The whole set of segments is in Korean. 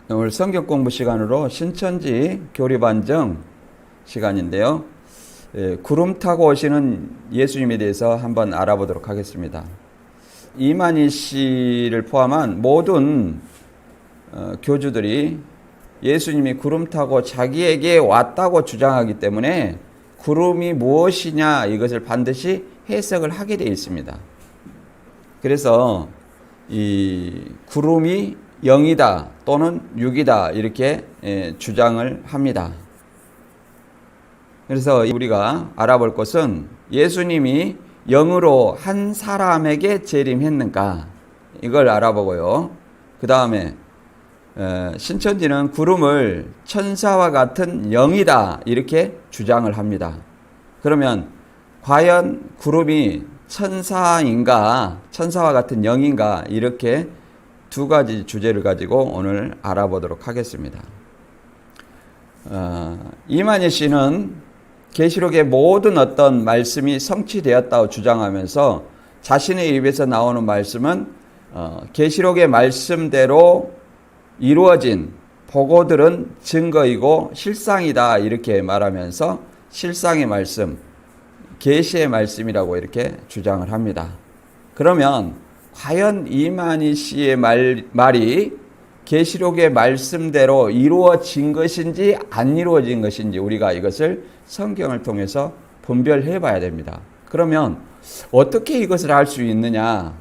오늘 성경 공부 시간으로 신천지 교리반증 시간인데요. 구름 타고 오시는 예수님에 대해서 한번 알아보도록 하겠습니다. 이만희 씨를 포함한 모든 교주들이 예수님이 구름 타고 자기에게 왔다고 주장하기 때문에 구름이 무엇이냐 이것을 반드시 해석을 하게 되어 있습니다. 그래서 이 구름이 영이다 또는 육이다 이렇게 주장을 합니다. 그래서 우리가 알아볼 것은 예수님이 영으로 한 사람에게 재림했는가 이걸 알아보고요. 그 다음에 신천지는 구름을 천사와 같은 영이다 이렇게 주장을 합니다. 그러면 과연 구름이 천사인가 천사와 같은 영인가 이렇게 두 가지 주제를 가지고 오늘 알아보도록 하겠습니다. 이만희 씨는 계시록의 모든 어떤 말씀이 성취되었다고 주장하면서 자신의 입에서 나오는 말씀은 계시록의 말씀대로 이루어진 보고 들은 증거이고 실상이다 이렇게 말하면서 실상의 말씀, 계시의 말씀이라고 이렇게 주장을 합니다. 그러면 과연 이만희 씨의 말이 계시록의 말씀대로 이루어진 것인지 안 이루어진 것인지 우리가 이것을 성경을 통해서 분별해 봐야 됩니다. 그러면 어떻게 이것을 알 수 있느냐?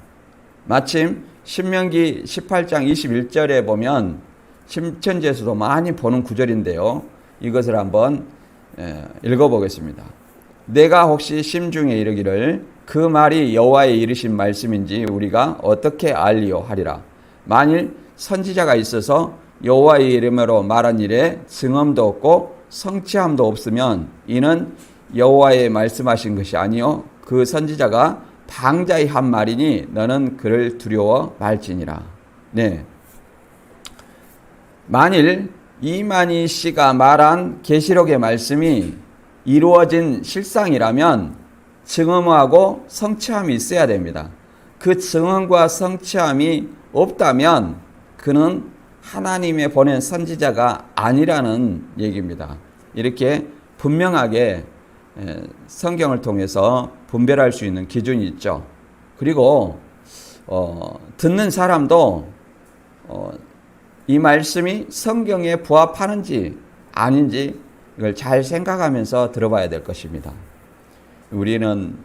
마침 신명기 18장 21절에 보면 신천지에서도 많이 보는 구절인데요. 이것을 한번 읽어보겠습니다. 내가 혹시 심중에 이르기를 그 말이 여호와의 이르신 말씀인지 우리가 어떻게 알리요 하리라. 만일 선지자가 있어서 여호와의 이름으로 말한 일에 증언도 없고 성취함도 없으면 이는 여호와의 말씀하신 것이 아니요 그 선지자가 방자히 한 말이니 너는 그를 두려워 말지니라. 네. 만일 이만희 씨가 말한 계시록의 말씀이 이루어진 실상이라면 증언하고 성취함이 있어야 됩니다. 그 증언과 성취함이 없다면 그는 하나님의 보낸 선지자가 아니라는 얘기입니다. 이렇게 분명하게 성경을 통해서 분별할 수 있는 기준이 있죠. 그리고 듣는 사람도 이 말씀이 성경에 부합하는지 아닌지 이걸 잘 생각하면서 들어봐야 될 것입니다. 우리는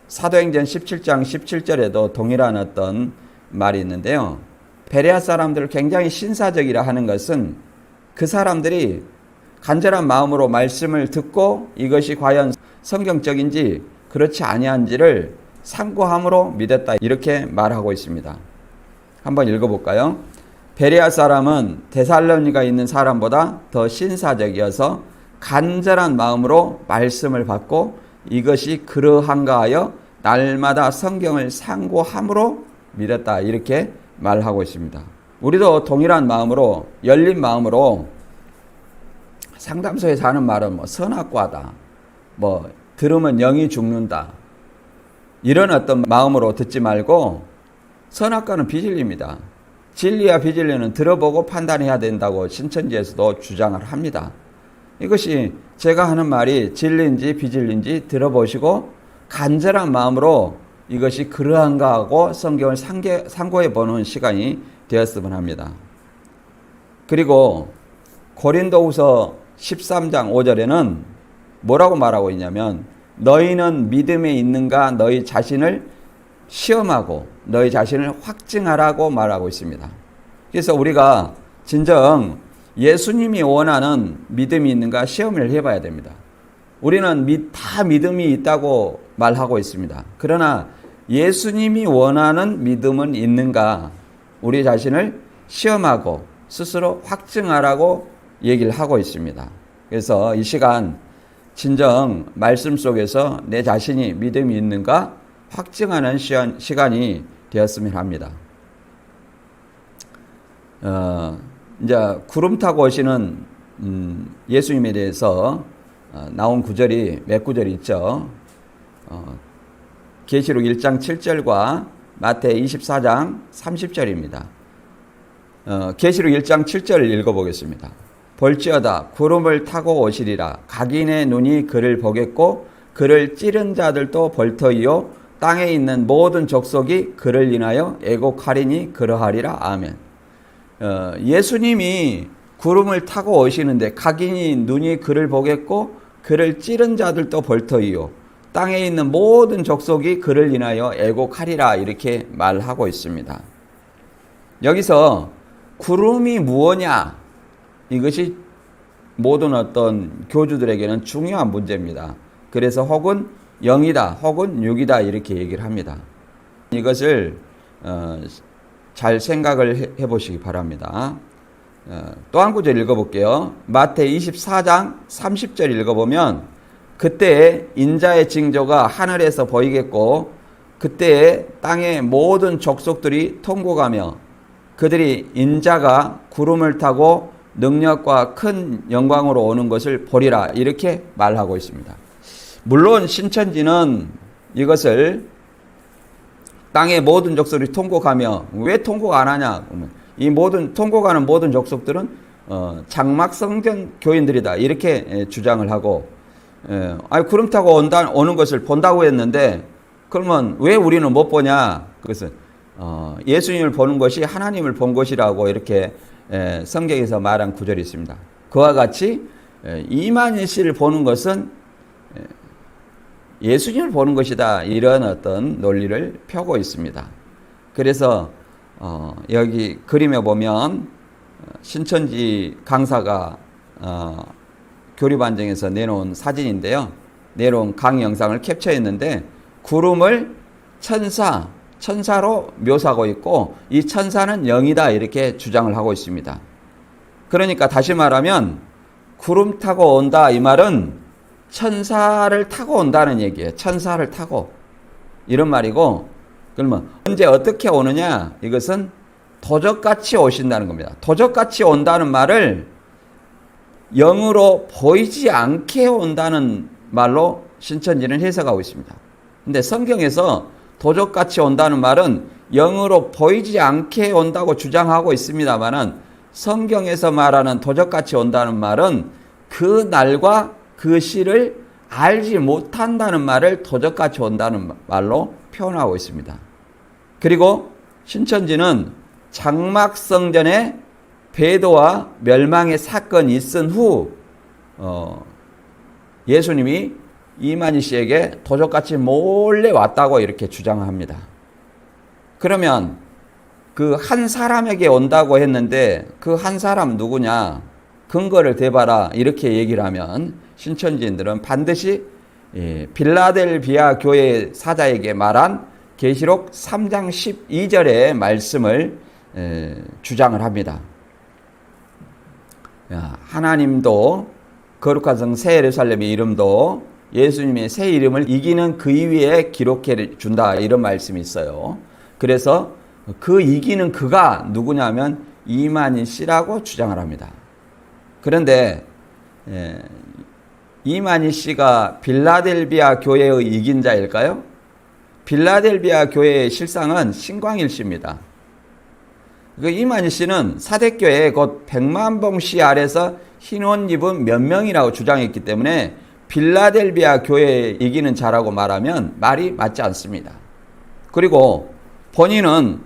사도행전 17장 17절에도 동일한 어떤 말이 있는데요. 베레아 사람들을 굉장히 신사적이라 하는 것은 그 사람들이 간절한 마음으로 말씀을 듣고 이것이 과연 성경적인지 그렇지 아니한지를 상고함으로 믿었다 이렇게 말하고 있습니다. 한번 읽어볼까요? 베레아 사람은 데살로니가 있는 사람보다 더 신사적이어서 간절한 마음으로 말씀을 받고 이것이 그러한가 하여 날마다 성경을 상고함으로 믿었다 이렇게 말하고 있습니다. 우리도 동일한 마음으로 열린 마음으로 상담소에서 하는 말은 선악과다 들으면 영이 죽는다 이런 어떤 마음으로 듣지 말고 선악과는 비진리입니다. 진리와 비진리는 들어보고 판단해야 된다고 신천지에서도 주장을 합니다. 이것이 제가 하는 말이 진리인지 비진리인지 들어보시고 간절한 마음으로 이것이 그러한가 하고 성경을 상고해 보는 시간이 되었으면 합니다. 그리고 고린도후서 13장 5절에는 뭐라고 말하고 있냐면 너희는 믿음에 있는가 너희 자신을 시험하고 너희 자신을 확증하라고 말하고 있습니다. 그래서 우리가 진정 예수님이 원하는 믿음이 있는가 시험을 해봐야 됩니다. 우리는 다 믿음이 있다고 말하고 있습니다. 그러나 예수님이 원하는 믿음은 있는가 우리 자신을 시험하고 스스로 확증하라고 얘기를 하고 있습니다. 그래서 이 시간 진정 말씀 속에서 내 자신이 믿음이 있는가 확증하는 시간이 되었으면 합니다. 이제 구름 타고 오시는 예수님에 대해서 나온 구절이 몇 구절이 있죠. 계시록 1장 7절과 마태 24장 30절입니다. 계시록 1장 7절을 읽어보겠습니다. 볼지어다 구름을 타고 오시리라. 각인의 눈이 그를 보겠고 그를 찌른 자들도 벌터이요 땅에 있는 모든 족속이 그를 인하여 애곡하리니 그러하리라. 아멘. 예수님이 구름을 타고 오시는데 각인이 눈이 그를 보겠고 그를 찌른 자들도 벌터이요 땅에 있는 모든 족속이 그를 인하여 애곡하리라 이렇게 말하고 있습니다. 여기서 구름이 무엇냐, 이것이 모든 어떤 교주들에게는 중요한 문제입니다. 그래서 혹은 영이다 혹은 육이다 이렇게 얘기를 합니다. 이것을 잘 생각을 해보시기 바랍니다. 또 한 구절 읽어볼게요. 마태 24장 30절 읽어보면 그때에 인자의 징조가 하늘에서 보이겠고 그때에 땅의 모든 족속들이 통곡하며 그들이 인자가 구름을 타고 능력과 큰 영광으로 오는 것을 보리라 이렇게 말하고 있습니다. 물론 신천지는 이것을 땅의 모든 족속들이 통곡하며 왜 통곡 안 하냐, 이 모든 통곡하는 모든 족속들은 장막성전 교인들이다 이렇게 주장을 하고, 구름 타고 오는 것을 본다고 했는데 그러면 왜 우리는 못 보냐? 그것은 예수님을 보는 것이 하나님을 본 것이라고 이렇게 성경에서 말한 구절이 있습니다. 그와 같이 이만희 씨를 보는 것은 예수님을 보는 것이다 이런 어떤 논리를 펴고 있습니다. 그래서 여기 그림에 보면 신천지 강사가 교리반정에서 내놓은 사진인데요. 내놓은 강의 영상을 캡처했는데 구름을 천사로 묘사하고 있고 이 천사는 영이다 이렇게 주장을 하고 있습니다. 그러니까 다시 말하면 구름 타고 온다 이 말은 천사를 타고 온다는 얘기예요. 천사를 타고 이런 말이고, 그러면 언제 어떻게 오느냐, 이것은 도적같이 오신다는 겁니다. 도적같이 온다는 말을 영으로 보이지 않게 온다는 말로 신천지는 해석하고 있습니다. 근데 성경에서 도적같이 온다는 말은 영으로 보이지 않게 온다고 주장하고 있습니다만은 성경에서 말하는 도적같이 온다는 말은 그 날과 그 시를 알지 못한다는 말을 도적같이 온다는 말로 표현하고 있습니다. 그리고 신천지는 장막성전의 배도와 멸망의 사건이 있은 후 예수님이 이만희 씨에게 도적같이 몰래 왔다고 이렇게 주장합니다. 그러면 그 한 사람에게 온다고 했는데 그 한 사람 누구냐, 근거를 대봐라 이렇게 얘기를 하면 신천지인들은 반드시 빌라델비아 교회 사자에게 말한 계시록 3장 12절의 말씀을 주장을 합니다. 하나님도 거룩한 성 새 예루살렘의 이름도 예수님의 새 이름을 이기는 그 위에 기록해 준다 이런 말씀이 있어요. 그래서 그 이기는 그가 누구냐면 이만희 씨라고 주장을 합니다. 그런데 이만희 씨가 빌라델비아 교회의 이긴 자일까요? 빌라델비아 교회의 실상은 신광일 씨입니다. 그 이만희 씨는 사대교회 곧 백만봉 씨 아래서 흰 옷 입은 몇 명이라고 주장했기 때문에 빌라델비아 교회에 이기는 자라고 말하면 말이 맞지 않습니다. 그리고 본인은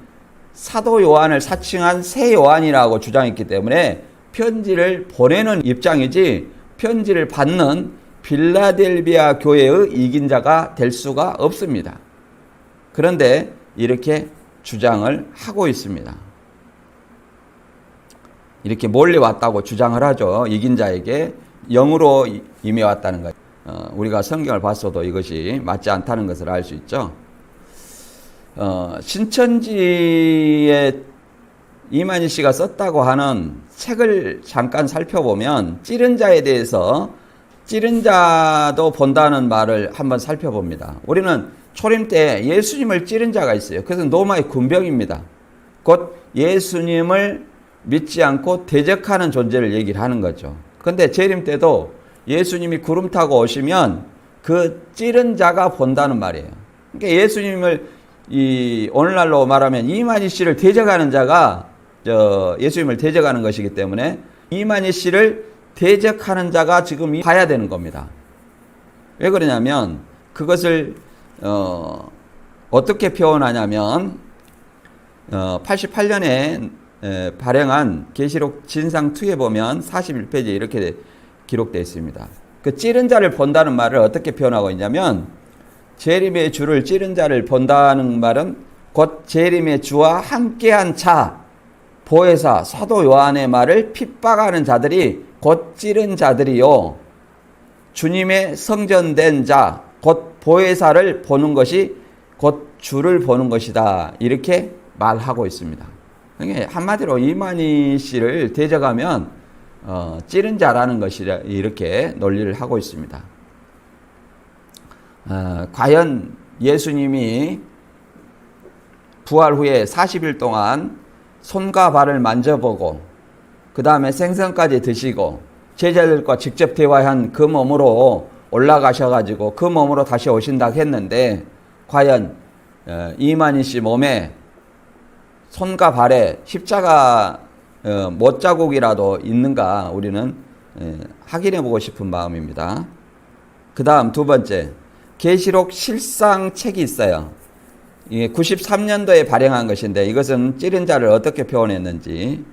사도 요한을 사칭한 새 요한이라고 주장했기 때문에 편지를 보내는 입장이지 편지를 받는 빌라델비아 교회의 이긴 자가 될 수가 없습니다. 그런데 이렇게 주장을 하고 있습니다. 이렇게 몰래 왔다고 주장을 하죠. 이긴 자에게 영으로 임해 왔다는 것. 우리가 성경을 봤어도 이것이 맞지 않다는 것을 알 수 있죠. 신천지의 이만희 씨가 썼다고 하는 책을 잠깐 살펴보면 찌른 자에 대해서 찌른 자도 본다는 말을 한번 살펴봅니다. 우리는 초림 때 예수님을 찌른 자가 있어요. 그것은 로마의 군병입니다. 곧 예수님을 믿지 않고 대적하는 존재를 얘기를 하는 거죠. 그런데 재림 때도 예수님이 구름 타고 오시면 그 찌른 자가 본다는 말이에요. 그러니까 예수님을 오늘날로 말하면 이만희 씨를 대적하는 자가 예수님을 대적하는 것이기 때문에 이만희 씨를 대적하는 자가 지금 봐야 되는 겁니다. 왜 그러냐면 그것을 어떻게 표현하냐면 88년에 발행한 계시록 진상2에 보면 41페이지에 이렇게 기록되어 있습니다. 그 찌른 자를 본다는 말을 어떻게 표현하고 있냐면 재림의 주를 찌른 자를 본다는 말은 곧 재림의 주와 함께한 자, 보혜사, 사도 요한의 말을 핍박하는 자들이 곧 찌른 자들이요. 주님의 성전된 자, 곧 보혜사를 보는 것이 곧 주를 보는 것이다. 이렇게 말하고 있습니다. 그러니까 한마디로 이만희 씨를 대적하면 찌른 자라는 것이라 이렇게 논리를 하고 있습니다. 과연 예수님이 부활 후에 40일 동안 손과 발을 만져보고 그 다음에 생선까지 드시고 제자들과 직접 대화한 그 몸으로 올라가셔가지고 그 몸으로 다시 오신다고 했는데 과연 이만희 씨 몸에 손과 발에 십자가 못자국이라도 있는가 우리는 확인해 보고 싶은 마음입니다. 그 다음 두 번째, 계시록 실상책이 있어요. 이게 93년도에 발행한 것인데 이것은 찌른 자를 어떻게 표현했는지,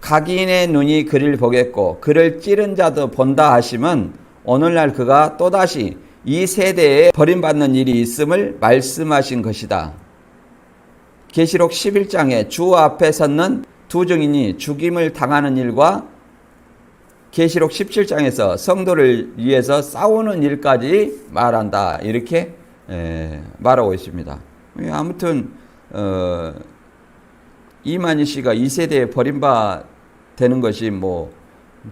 각인의 눈이 그를 보겠고 그를 찌른 자도 본다 하시면 오늘날 그가 또다시 이 세대에 버림받는 일이 있음을 말씀하신 것이다. 계시록 11장에 주 앞에 섰는 두 증인이 죽임을 당하는 일과 계시록 17장에서 성도를 위해서 싸우는 일까지 말한다. 이렇게 말하고 있습니다. 아무튼 이만희 씨가 이 세대에 버림받는 것이 뭐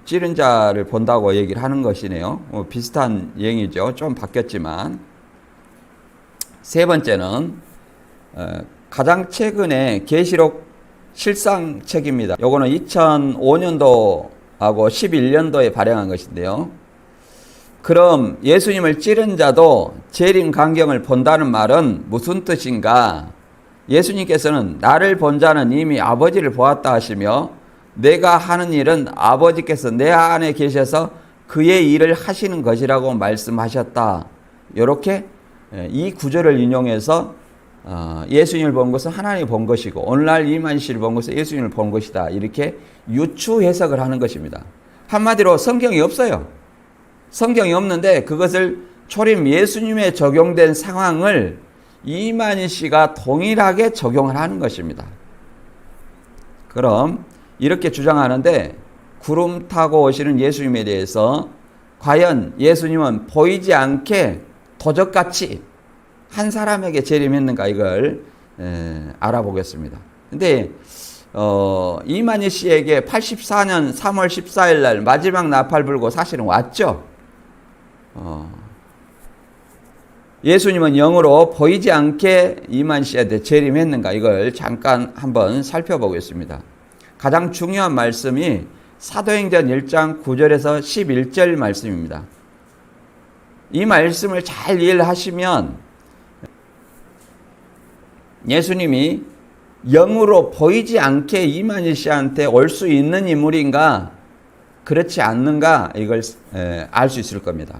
찌른 자를 본다고 얘기를 하는 것이네요. 비슷한 얘기죠. 좀 바뀌었지만. 세 번째는 가장 최근에 계시록 실상책입니다. 요거는 2005년도하고 11년도에 발행한 것인데요. 그럼 예수님을 찌른 자도 재림 광경을 본다는 말은 무슨 뜻인가? 예수님께서는 나를 본 자는 이미 아버지를 보았다 하시며 내가 하는 일은 아버지께서 내 안에 계셔서 그의 일을 하시는 것이라고 말씀하셨다. 이렇게 이 구절을 인용해서 예수님을 본 것은 하나님이 본 것이고 오늘날 이만희 씨를 본 것은 예수님을 본 것이다. 이렇게 유추 해석을 하는 것입니다. 한마디로 성경이 없어요. 성경이 없는데 그것을 초림 예수님에 적용된 상황을 이만희 씨가 동일하게 적용을 하는 것입니다. 그럼 이렇게 주장하는데 구름 타고 오시는 예수님에 대해서 과연 예수님은 보이지 않게 도적같이 한 사람에게 재림했는가 이걸 알아보겠습니다. 근데 이만희 씨에게 84년 3월 14일 날 마지막 나팔 불고 사실은 왔죠. 예수님은 영으로 보이지 않게 이만희 씨한테 재림했는가 이걸 잠깐 한번 살펴보겠습니다. 가장 중요한 말씀이 사도행전 1장 9절에서 11절 말씀입니다. 이 말씀을 잘 이해를 하시면 예수님이 영으로 보이지 않게 이만희 씨한테 올 수 있는 인물인가 그렇지 않는가 이걸 알 수 있을 겁니다.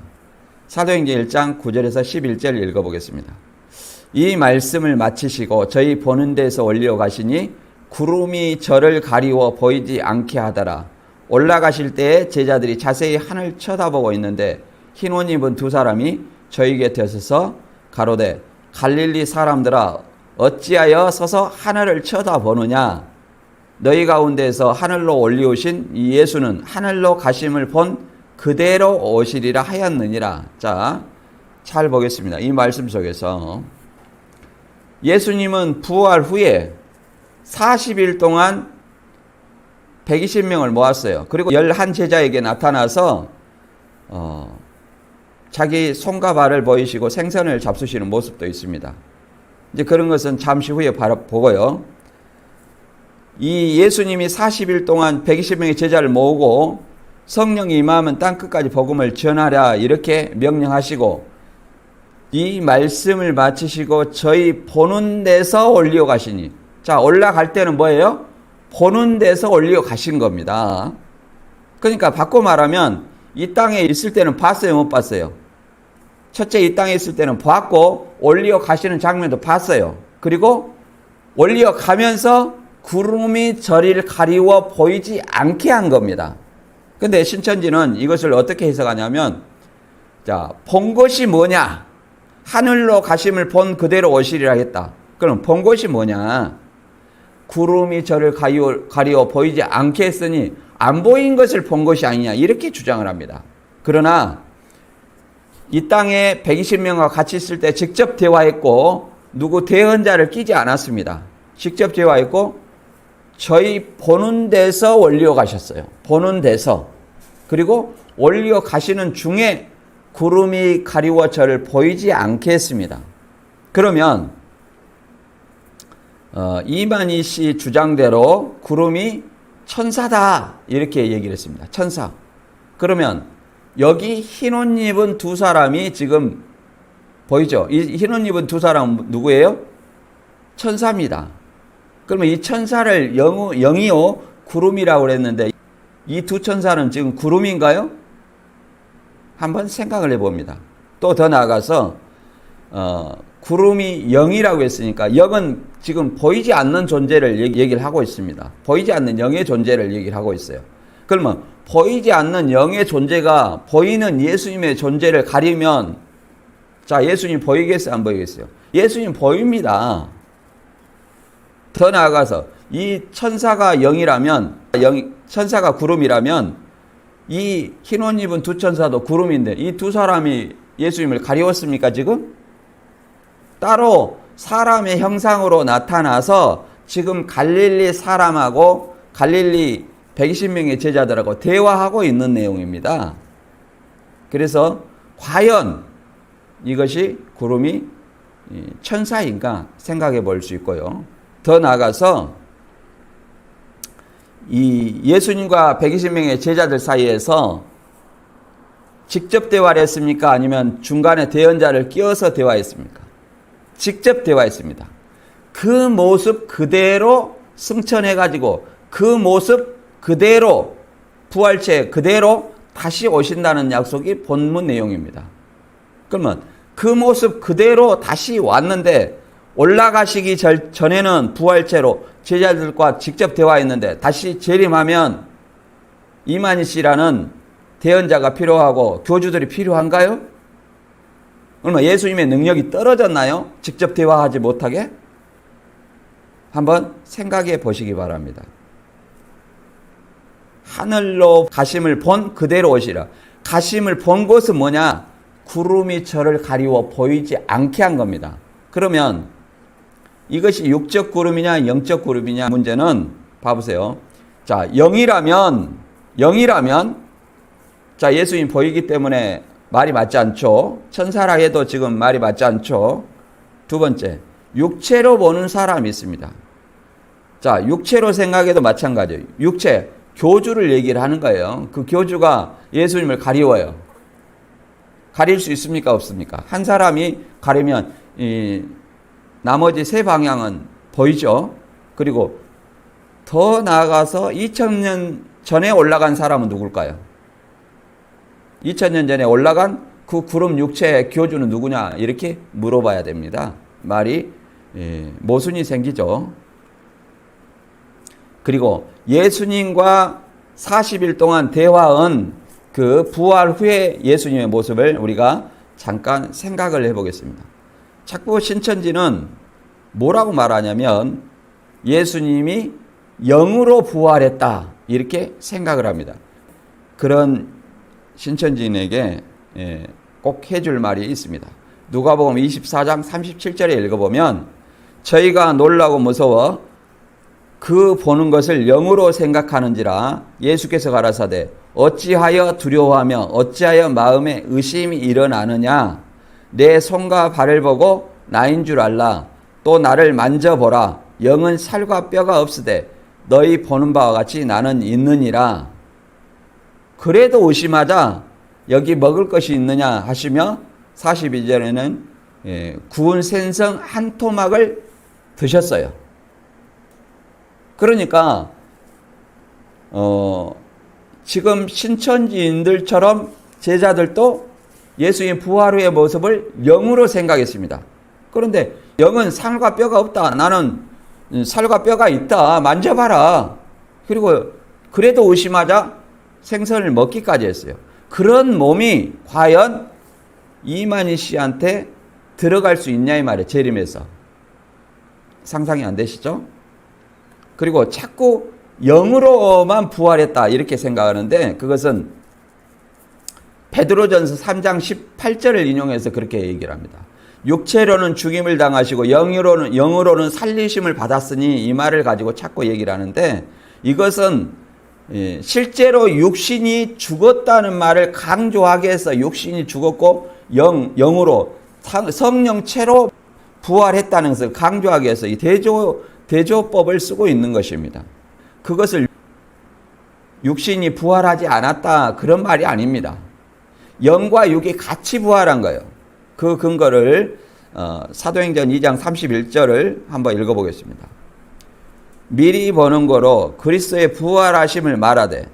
사도행전 1장 9절에서 11절 읽어보겠습니다. 이 말씀을 마치시고 저희 보는 데서 올려가시니 구름이 저를 가리워 보이지 않게 하더라. 올라가실 때에 제자들이 자세히 하늘 쳐다보고 있는데 흰 옷 입은 두 사람이 저희 곁에 서서 가로되 갈릴리 사람들아 어찌하여 서서 하늘을 쳐다보느냐. 너희 가운데서 하늘로 올리우신 이 예수는 하늘로 가심을 본 그대로 오시리라 하였느니라. 자, 잘 보겠습니다. 이 말씀 속에서 예수님은 부활 후에 40일 동안 120명을 모았어요. 그리고 11제자에게 나타나서 자기 손과 발을 보이시고 생선을 잡수시는 모습도 있습니다. 이제 그런 것은 잠시 후에 바로 보고요. 이 예수님이 40일 동안 120명의 제자를 모으고 성령이 임하면 땅끝까지 복음을 전하라 이렇게 명령하시고 이 말씀을 마치시고 저희 보는 데서 올려가시니 자 올라갈 때는 뭐예요? 보는 데서 올려 가신 겁니다. 그러니까 바꿔 말하면 이 땅에 있을 때는 봤어요, 못 봤어요? 첫째, 이 땅에 있을 때는 봤고 올려 가시는 장면도 봤어요. 그리고 올려 가면서 구름이 저리를 가리워 보이지 않게 한 겁니다. 근데 신천지는 이것을 어떻게 해석하냐면, 자, 본 것이 뭐냐? 하늘로 가심을 본 그대로 오시리라 했다. 그럼 본 것이 뭐냐? 구름이 저를 가리워 보이지 않게 했으니 안 보인 것을 본 것이 아니냐, 이렇게 주장을 합니다. 그러나 이 땅에 120명과 같이 있을 때 직접 대화했고 누구 대언자를 끼지 않았습니다. 직접 대화했고 저희 보는 데서 올려 가셨어요. 보는 데서. 그리고 올려 가시는 중에 구름이 가리워 저를 보이지 않게 했습니다. 그러면 이만희 씨 주장대로 구름이 천사다, 이렇게 얘기를 했습니다. 천사. 그러면 여기 흰 옷 입은 두 사람이 지금 보이죠? 이 흰 옷 입은 두 사람은 누구예요? 천사입니다. 그러면 이 천사를 영이요 구름이라고 그랬는데 이 두 천사는 지금 구름인가요? 한번 생각을 해봅니다. 또 더 나아가서 구름이 영이라고 했으니까 영은 지금 보이지 않는 존재를 얘기를 하고 있습니다. 보이지 않는 영의 존재를 얘기를 하고 있어요. 그러면 보이지 않는 영의 존재가 보이는 예수님의 존재를 가리면, 자, 예수님 보이겠어요, 안 보이겠어요? 예수님 보입니다. 더 나아가서 이 천사가 영이라면, 천사가 구름이라면 이 흰 옷 입은 두 천사도 구름인데 이 두 사람이 예수님을 가리웠습니까, 지금? 따로 사람의 형상으로 나타나서 지금 갈릴리 사람하고 갈릴리 120명의 제자들하고 대화하고 있는 내용입니다. 그래서 과연 이것이 구름이 천사인가 생각해 볼 수 있고요. 더 나아가서 이 예수님과 120명의 제자들 사이에서 직접 대화를 했습니까? 아니면 중간에 대언자를 끼워서 대화했습니까? 직접 대화했습니다. 그 모습 그대로 승천해가지고 그 모습 그대로 부활체 그대로 다시 오신다는 약속이 본문 내용입니다. 그러면 그 모습 그대로 다시 왔는데 올라가시기 전에는 부활체로 제자들과 직접 대화했는데 다시 재림하면 이만희 씨라는 대언자가 필요하고 교주들이 필요한가요? 그러면 예수님의 능력이 떨어졌나요? 직접 대화하지 못하게? 한번 생각해 보시기 바랍니다. 하늘로 가심을 본 그대로 오시라. 가심을 본 것은 뭐냐? 구름이 저를 가리워 보이지 않게 한 겁니다. 그러면 이것이 육적 구름이냐 영적 구름이냐 문제는 봐보세요. 자, 영이라면 자, 예수님 보이기 때문에 말이 맞지 않죠. 천사라 해도 지금 말이 맞지 않죠. 두 번째, 육체로 보는 사람이 있습니다. 자, 육체로 생각해도 마찬가지예요. 육체, 교주를 얘기를 하는 거예요. 그 교주가 예수님을 가리워요. 가릴 수 있습니까? 없습니까? 한 사람이 가리면 나머지 세 방향은 보이죠. 그리고 더 나아가서 2000년 전에 올라간 사람은 누굴까요? 2000년 전에 올라간 그 구름 육체의 교주는 누구냐? 이렇게 물어봐야 됩니다. 말이 모순이 생기죠. 그리고 예수님과 40일 동안 대화한 그 부활 후에 예수님의 모습을 우리가 잠깐 생각을 해보겠습니다. 자꾸 신천지는 뭐라고 말하냐면 예수님이 영으로 부활했다 이렇게 생각을 합니다. 그런 신천지인에게 꼭 해줄 말이 있습니다. 누가복음 24장 37절에 읽어보면 저희가 놀라고 무서워 그 보는 것을 영으로 생각하는지라 예수께서 가라사대 어찌하여 두려워하며 어찌하여 마음에 의심이 일어나느냐 내 손과 발을 보고 나인 줄 알라 또 나를 만져보라 영은 살과 뼈가 없으되 너희 보는 바와 같이 나는 있느니라. 그래도 의심하자 여기 먹을 것이 있느냐 하시며 42절에는 구운 생선 한 토막을 드셨어요. 그러니까 지금 신천지인들처럼 제자들도 예수님 부활 후의 모습을 영으로 생각했습니다. 그런데 영은 살과 뼈가 없다. 나는 살과 뼈가 있다. 만져봐라. 그리고 그래도 의심하자 생선을 먹기까지 했어요. 그런 몸이 과연 이만희 씨한테 들어갈 수 있냐 이 말이에요. 재림에서. 상상이 안 되시죠? 그리고 자꾸 영으로만 부활했다 이렇게 생각하는데 그것은 베드로전서 3장 18절을 인용해서 그렇게 얘기를 합니다. 육체로는 죽임을 당하시고 영으로는 살리심을 받았으니 이 말을 가지고 자꾸 얘기를 하는데 이것은 실제로 육신이 죽었다는 말을 강조하게 해서 육신이 죽었고 영으로 성령체로 부활했다는 것을 강조하기 위해서 이 대조법을 쓰고 있는 것입니다. 그것을 육신이 부활하지 않았다 그런 말이 아닙니다. 영과 육이 같이 부활한 거예요. 그 근거를 사도행전 2장 31절을 한번 읽어보겠습니다. 미리 보는 거로 그리스도의 부활하심을 말하되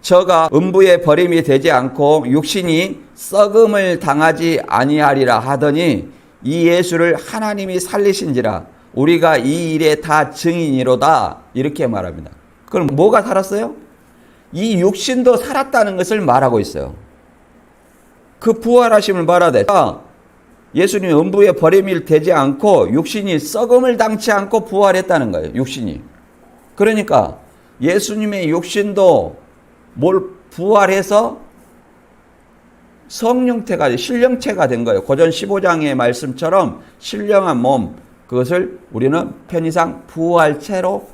저가 음부에 버림이 되지 않고 육신이 썩음을 당하지 아니하리라 하더니 이 예수를 하나님이 살리신지라 우리가 이 일에 다 증인이로다 이렇게 말합니다. 그럼 뭐가 살았어요? 이 육신도 살았다는 것을 말하고 있어요. 그 부활하심을 말하되 예수님이 음부에 버림이 되지 않고 육신이 썩음을 당치 않고 부활했다는 거예요. 육신이. 그러니까 예수님의 육신도 부활해서 성령태가 신령체가 된 거예요. 고전 15장의 말씀처럼 신령한 몸 그것을 우리는 편의상 부활체로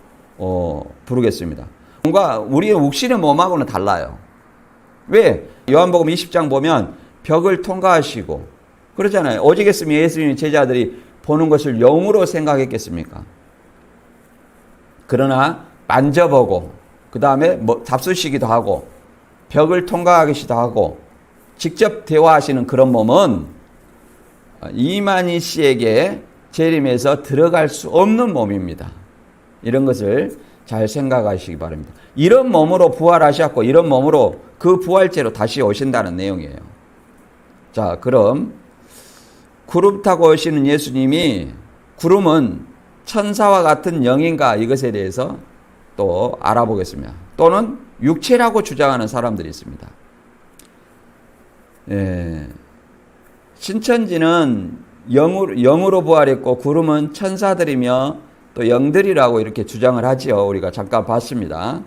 부르겠습니다. 뭔가 우리의 육신의 몸하고는 달라요. 왜? 요한복음 20장 보면 벽을 통과하시고 그러잖아요. 오직했으면 예수님의 제자들이 보는 것을 영으로 생각했겠습니까? 그러나 만져보고 그 다음에 잡수시기도 하고 벽을 통과하시기도 하고 직접 대화하시는 그런 몸은 이만희 씨에게 재림에서 들어갈 수 없는 몸입니다. 이런 것을 잘 생각하시기 바랍니다. 이런 몸으로 부활하셨고 이런 몸으로 그 부활체로 다시 오신다는 내용이에요. 자, 그럼 구름 타고 오시는 예수님이 구름은 천사와 같은 영인가 이것에 대해서 또 알아보겠습니다. 또는 육체라고 주장하는 사람들이 있습니다. 신천지는 영으로 부활했고 구름은 천사들이며 또 영들이라고 이렇게 주장을 하지요. 우리가 잠깐 봤습니다.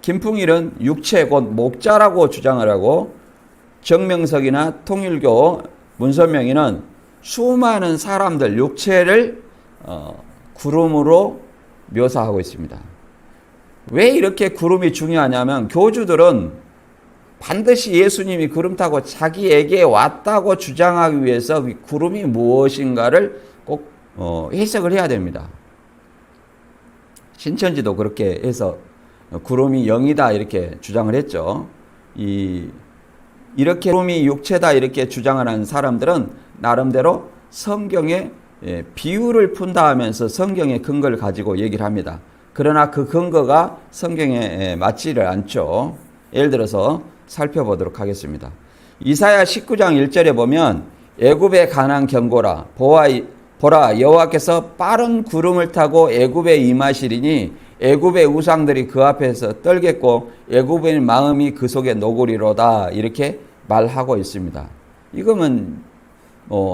김풍일은 육체 곧 목자라고 주장을 하고 정명석이나 통일교 문선명이는 수많은 사람들 육체를 구름으로 묘사하고 있습니다. 왜 이렇게 구름이 중요하냐면 교주들은 반드시 예수님이 구름 타고 자기에게 왔다고 주장하기 위해서 구름이 무엇인가를 꼭 해석을 해야 됩니다. 신천지도 그렇게 해서 구름이 영이다 이렇게 주장을 했죠. 이렇게 구름이 육체다 이렇게 주장을 하는 사람들은 나름대로 성경에 비유를 푼다 하면서 성경의 근거를 가지고 얘기를 합니다. 그러나 그 근거가 성경에 맞지를 않죠. 예를 들어서 살펴보도록 하겠습니다. 이사야 19장 1절에 보면 애굽에 관한 경고라 보라 여호와께서 빠른 구름을 타고 애굽에 임하시리니 애굽의 우상들이 그 앞에서 떨겠고 애굽의 마음이 그 속에 녹으리로다 이렇게 말하고 있습니다. 이거는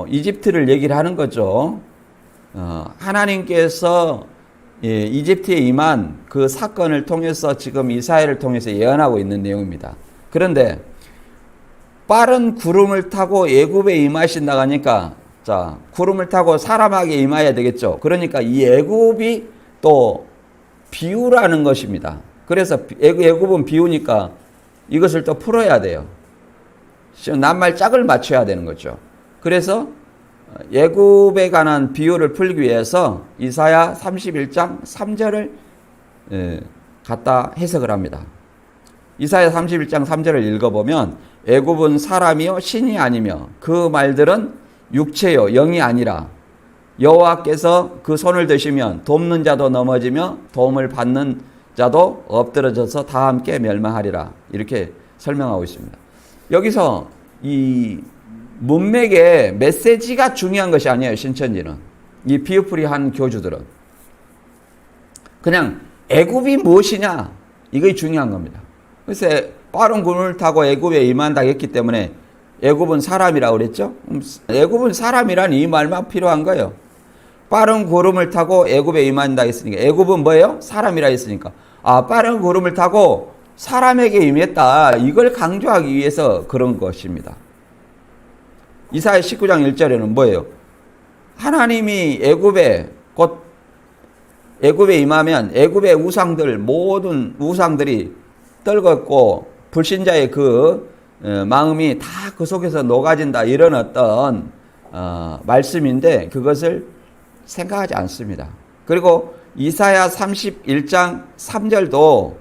이집트를 얘기를 하는 거죠. 하나님께서 이집트에 임한 그 사건을 통해서 지금 이사야를 통해서 예언하고 있는 내용입니다. 그런데 빠른 구름을 타고 애굽에 임하신다고 하니까 자, 구름을 타고 사람에게 임해야 되겠죠. 그러니까 이 애굽이 또 비유라는 것입니다. 그래서 애굽은 비유니까 이것을 또 풀어야 돼요. 낱말 짝을 맞춰야 되는 거죠. 그래서 애굽에 관한 비유를 풀기 위해서 이사야 31장 3절을 갖다 해석을 합니다. 이사야 31장 3절을 읽어보면 애굽은 사람이요 신이 아니며 그 말들은 육체요 영이 아니라 여호와께서 그 손을 드시면 돕는 자도 넘어지며 도움을 받는 자도 엎드러져서 다 함께 멸망하리라. 이렇게 설명하고 있습니다. 여기서 이 문맥의 메시지가 중요한 것이 아니에요. 신천지는. 이 비유풀이한 교주들은. 그냥 애굽이 무엇이냐, 이게 중요한 겁니다. 그래서 빠른 구름을 타고 애굽에 임한다 했기 때문에 애굽은 사람이라고 그랬죠. 애굽은 사람이란 이 말만 필요한 거예요. 빠른 구름을 타고 애굽에 임한다 했으니까 애굽은 뭐예요? 사람이라 했으니까 빠른 구름을 타고 사람에게 임했다, 이걸 강조하기 위해서 그런 것입니다. 이사야 19장 1절에는 뭐예요? 하나님이 애굽에 임하면 애굽의 우상들, 모든 우상들이 떨궜고 불신자의 그 마음이 다 그 속에서 녹아진다, 이런 어떤 말씀인데 그것을 생각하지 않습니다. 그리고 이사야 31장 3절도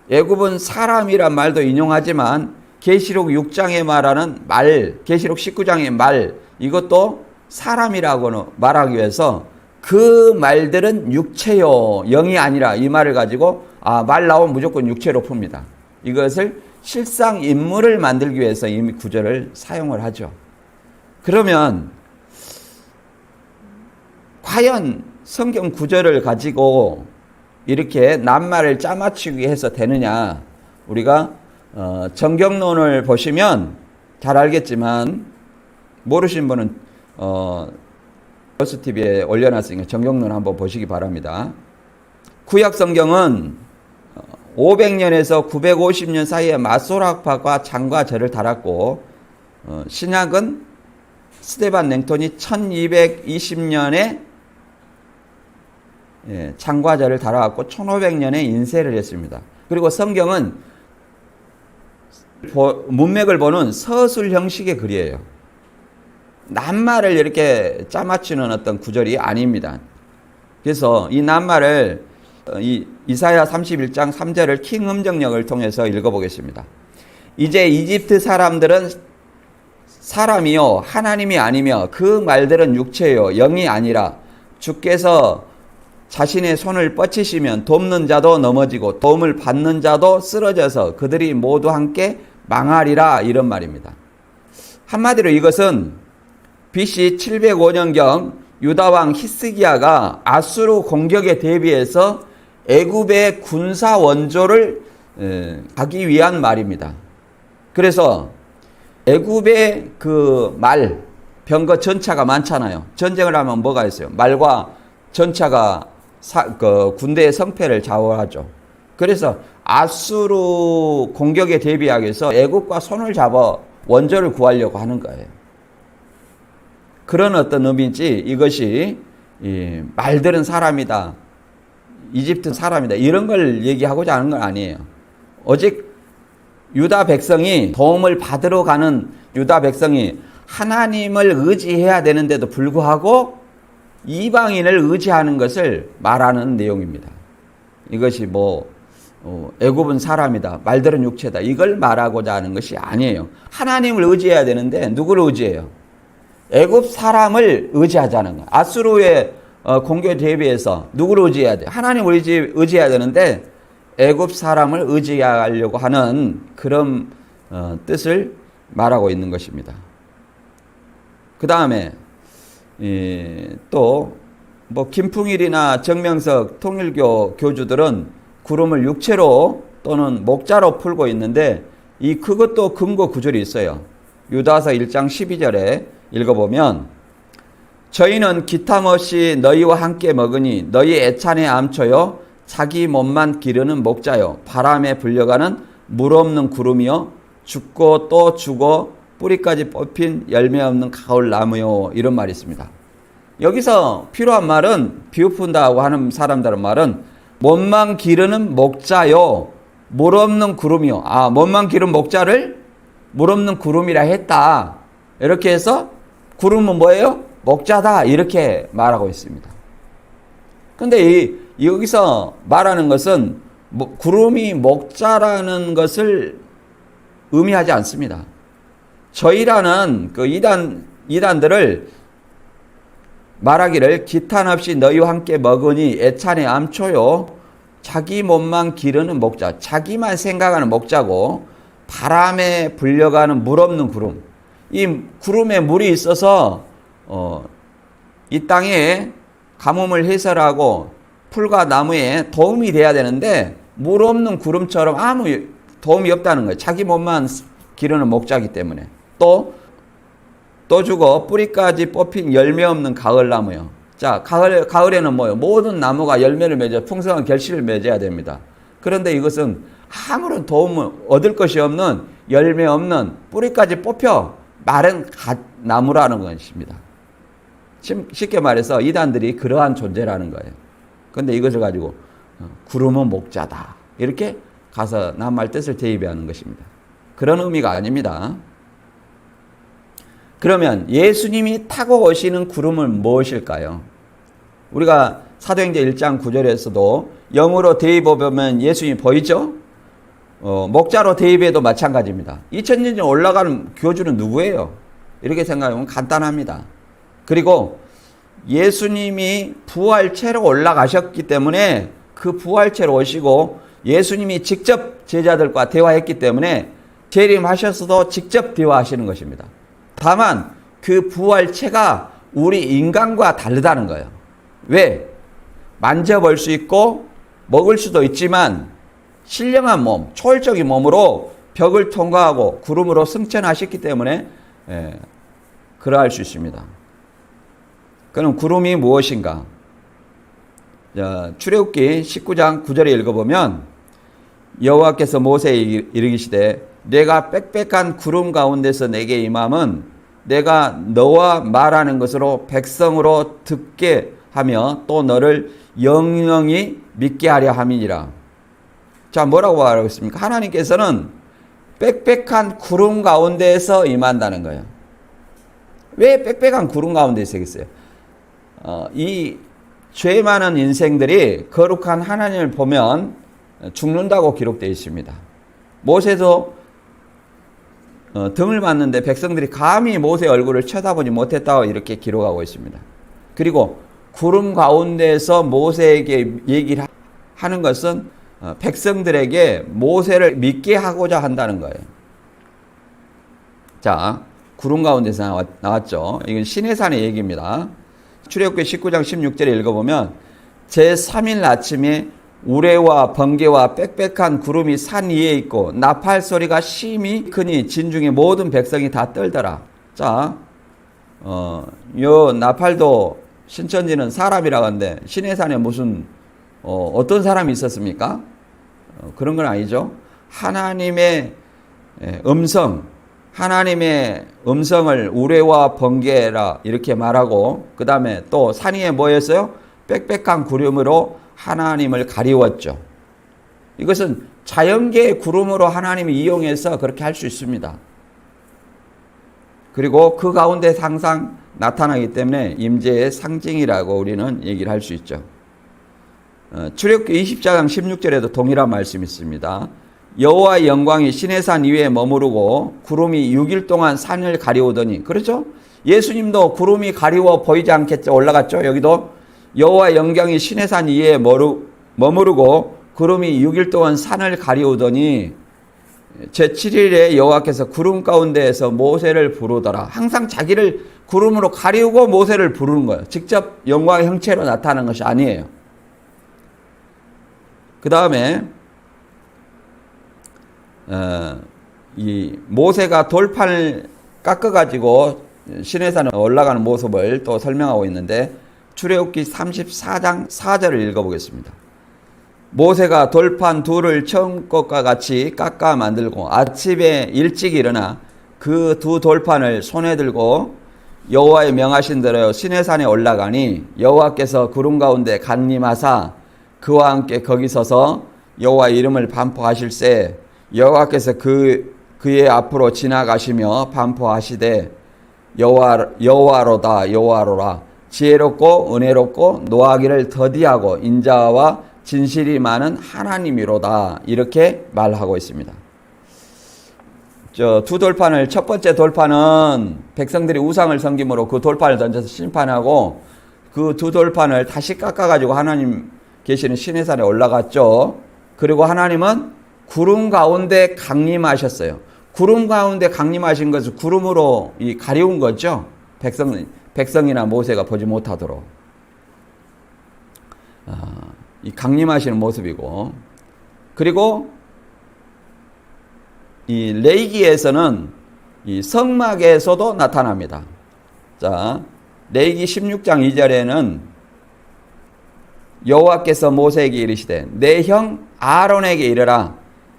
애굽은 사람이란 말도 인용하지만 계시록 6장에 말하는 말, 계시록 19장의 말, 이것도 사람이라고 말하기 위해서 그 말들은 육체요 영이 아니라, 이 말을 가지고 말 나오면 무조건 육체로 풉니다. 이것을 실상 인물을 만들기 위해서 이 구절을 사용을 하죠. 그러면 과연 성경 구절을 가지고 이렇게 낱말을 짜맞추기 해서 되느냐? 우리가 정경론을 보시면 잘 알겠지만, 모르신 분은 버스TV에 올려놨으니까 정경론 한번 보시기 바랍니다. 구약 성경은 500년에서 950년 사이에 마소락파가 창과 절을 달았고, 신약은 스데반 냉톤이 1220년에 창과 절을 달아왔고 1500년에 인쇄를 했습니다. 그리고 성경은 문맥을 보는 서술 형식의 글이에요. 낱말을 이렇게 짜맞추는 어떤 구절이 아닙니다. 그래서 이 낱말을 이사야 31장 3절을 킹 음정역을 통해서 읽어보겠습니다. 이제 이집트 사람들은 사람이요 하나님이 아니며 그 말들은 육체요 영이 아니라, 주께서 자신의 손을 뻗치시면 돕는 자도 넘어지고 도움을 받는 자도 쓰러져서 그들이 모두 함께 망하리라, 이런 말입니다. 한마디로 이것은 BC 705년경 유다왕 히스기야가 아수르 공격에 대비해서 애굽의 군사 원조를 가기 위한 말입니다. 그래서 애굽의 그 말, 병거 전차가 많잖아요. 전쟁을 하면 뭐가 있어요? 말과 전차가 군대의 성패를 좌우하죠. 그래서 아수르 공격에 대비하기 위해서 애굽과 손을 잡아 원조를 구하려고 하는 거예요. 그런 어떤 의미인지, 이것이 말들은 사람이다, 이집트 사람이다, 이런 걸 얘기하고자 하는 건 아니에요. 오직 유다 백성이, 도움을 받으러 가는 유다 백성이 하나님을 의지해야 되는데도 불구하고 이방인을 의지하는 것을 말하는 내용입니다. 이것이 애굽은 사람이다, 말들은 육체다, 이걸 말하고자 하는 것이 아니에요. 하나님을 의지해야 되는데 누구를 의지해요? 애굽 사람을 의지하자는 거예요. 아수르의 공격에 대비해서 누구를 의지해야 돼요? 하나님을 의지해야 되는데 애굽 사람을 의지하려고 하는 그런 뜻을 말하고 있는 것입니다. 그 다음에 또 김풍일이나 정명석 통일교 교주들은 구름을 육체로 또는 목자로 풀고 있는데, 그것도 근거 구절이 있어요. 유다서 1장 12절에 읽어보면, 저희는 기탐 없이 너희와 함께 먹으니 너희 애찬의 암초요 자기 몸만 기르는 목자요 바람에 불려가는 물 없는 구름이요 죽고 또 죽어 뿌리까지 뽑힌 열매 없는 가을 나무요, 이런 말이 있습니다. 여기서 필요한 말은, 비유푼다고 하는 사람들은 말은 몸만 기르는 목자요 물 없는 구름이요. 몸만 기른 목자를 물 없는 구름이라 했다, 이렇게 해서 구름은 뭐예요? 목자다, 이렇게 말하고 있습니다. 근데 여기서 말하는 것은 구름이 목자라는 것을 의미하지 않습니다. 저희라는 그 이단들을 말하기를 기탄 없이 너희와 함께 먹으니 애찬의 암초요. 자기 몸만 기르는 목자. 자기만 생각하는 목자고 바람에 불려가는 물 없는 구름. 이 구름에 물이 있어서 이 땅에 가뭄을 해소하고 풀과 나무에 도움이 돼야 되는데 물 없는 구름처럼 아무 도움이 없다는 거예요. 자기 몸만 기르는 목자이기 때문에. 또 주고 뿌리까지 뽑힌 열매 없는 가을나무요. 자, 가을에는 뭐요? 모든 나무가 열매를 맺어 풍성한 결실을 맺어야 됩니다. 그런데 이것은 아무런 도움을 얻을 것이 없는 열매 없는 뿌리까지 뽑혀 마른 나무라는 것입니다. 쉽게 말해서 이단들이 그러한 존재라는 거예요. 그런데 이것을 가지고 구름은 목자다. 이렇게 가서 낱말 뜻을 대입하는 것입니다. 그런 의미가 아닙니다. 그러면 예수님이 타고 오시는 구름은 무엇일까요? 우리가 사도행전 1장 9절에서도 영으로 대입해보면 예수님이 보이죠? 목자로 대입해도 마찬가지입니다. 2000년 전 올라가는 교주는 누구예요? 이렇게 생각하면 간단합니다. 그리고 예수님이 부활체로 올라가셨기 때문에 그 부활체로 오시고 예수님이 직접 제자들과 대화했기 때문에 재림하셨어도 직접 대화하시는 것입니다. 다만 그 부활체가 우리 인간과 다르다는 거예요. 왜? 만져볼 수 있고 먹을 수도 있지만 신령한 몸, 초월적인 몸으로 벽을 통과하고 구름으로 승천하셨기 때문에 그러할 수 있습니다. 그럼 구름이 무엇인가? 출애굽기 19장 9절에 읽어보면 여호와께서 모세에게 이르시되 내가 빽빽한 구름 가운데서 내게 임함은 내가 너와 말하는 것으로 백성으로 듣게 하며 또 너를 영영히 믿게 하려 함이니라. 자, 뭐라고 말하고 있습니까? 하나님께서는 빽빽한 구름 가운데에서 임한다는 거예요. 왜 빽빽한 구름 가운데에서 있어요? 이 죄 많은 인생들이 거룩한 하나님을 보면 죽는다고 기록되어 있습니다. 모세도 등을 맞는데 백성들이 감히 모세의 얼굴을 쳐다보지 못했다고 이렇게 기록하고 있습니다. 그리고 구름 가운데에서 모세에게 얘기를 하는 것은 백성들에게 모세를 믿게 하고자 한다는 거예요. 자, 구름 가운데서 나왔죠. 이건 시내산의 얘기입니다. 출애굽기 19장 16절에 읽어보면 제3일 아침에 우레와 번개와 빽빽한 구름이 산 위에 있고 나팔 소리가 심히 크니 진중에 모든 백성이 다 떨더라. 자, 요 나팔도 신천지는 사람이라고 하는데 시내산에 무슨 어떤 사람이 있었습니까? 그런 건 아니죠. 하나님의 음성을 우레와 번개라 이렇게 말하고 그 다음에 또 산 위에 뭐였어요? 빽빽한 구름으로 하나님을 가리웠죠. 이것은 자연계의 구름으로 하나님이 이용해서 그렇게 할 수 있습니다. 그리고 그 가운데 항상 나타나기 때문에 임재의 상징이라고 우리는 얘기를 할 수 있죠. 출애굽기 20장 16절에도 동일한 말씀이 있습니다. 여호와의 영광이 시내산 위에 머무르고 구름이 6일 동안 산을 가리우더니, 그렇죠? 예수님도 구름이 가리워 보이지 않겠죠? 올라갔죠? 여기도 여호와의 영광이 시내산 위에 머무르고 구름이 6일 동안 산을 가리우더니 제7일에 여호와께서 구름 가운데에서 모세를 부르더라. 항상 자기를 구름으로 가리우고 모세를 부르는 거예요. 직접 영광의 형체로 나타나는 것이 아니에요. 그 다음에 이 모세가 돌판을 깎아가지고 시내산에 올라가는 모습을 또 설명하고 있는데 출애굽기 34장 4절을 읽어보겠습니다. 모세가 돌판 둘을 처음 것과 같이 깎아 만들고 아침에 일찍 일어나 그 두 돌판을 손에 들고 여호와의 명하신 대로 시내산에 올라가니 여호와께서 구름 가운데 강림하사 그와 함께 거기 서서 여호와의 이름을 반포하실세 여호와께서 그의 앞으로 지나가시며 반포하시되 여호와로다 여호와로라 지혜롭고 은혜롭고 노하기를 더디하고 인자와 진실이 많은 하나님이로다 이렇게 말하고 있습니다. 두 돌판을 첫 번째 돌판은 백성들이 우상을 섬김으로 그 돌판을 던져서 심판하고 그 두 돌판을 다시 깎아가지고 하나님 계시는 시내산에 올라갔죠. 그리고 하나님은 구름 가운데 강림하셨어요. 구름 가운데 강림하신 것을 구름으로 가리운 거죠. 백성이나 모세가 보지 못하도록. 이 강림하시는 모습이고, 그리고 이 레위기에서는 이 성막에서도 나타납니다. 자, 레위기 16장 2절에는 여호와께서 모세에게 이르시되 내 형 아론에게 이르라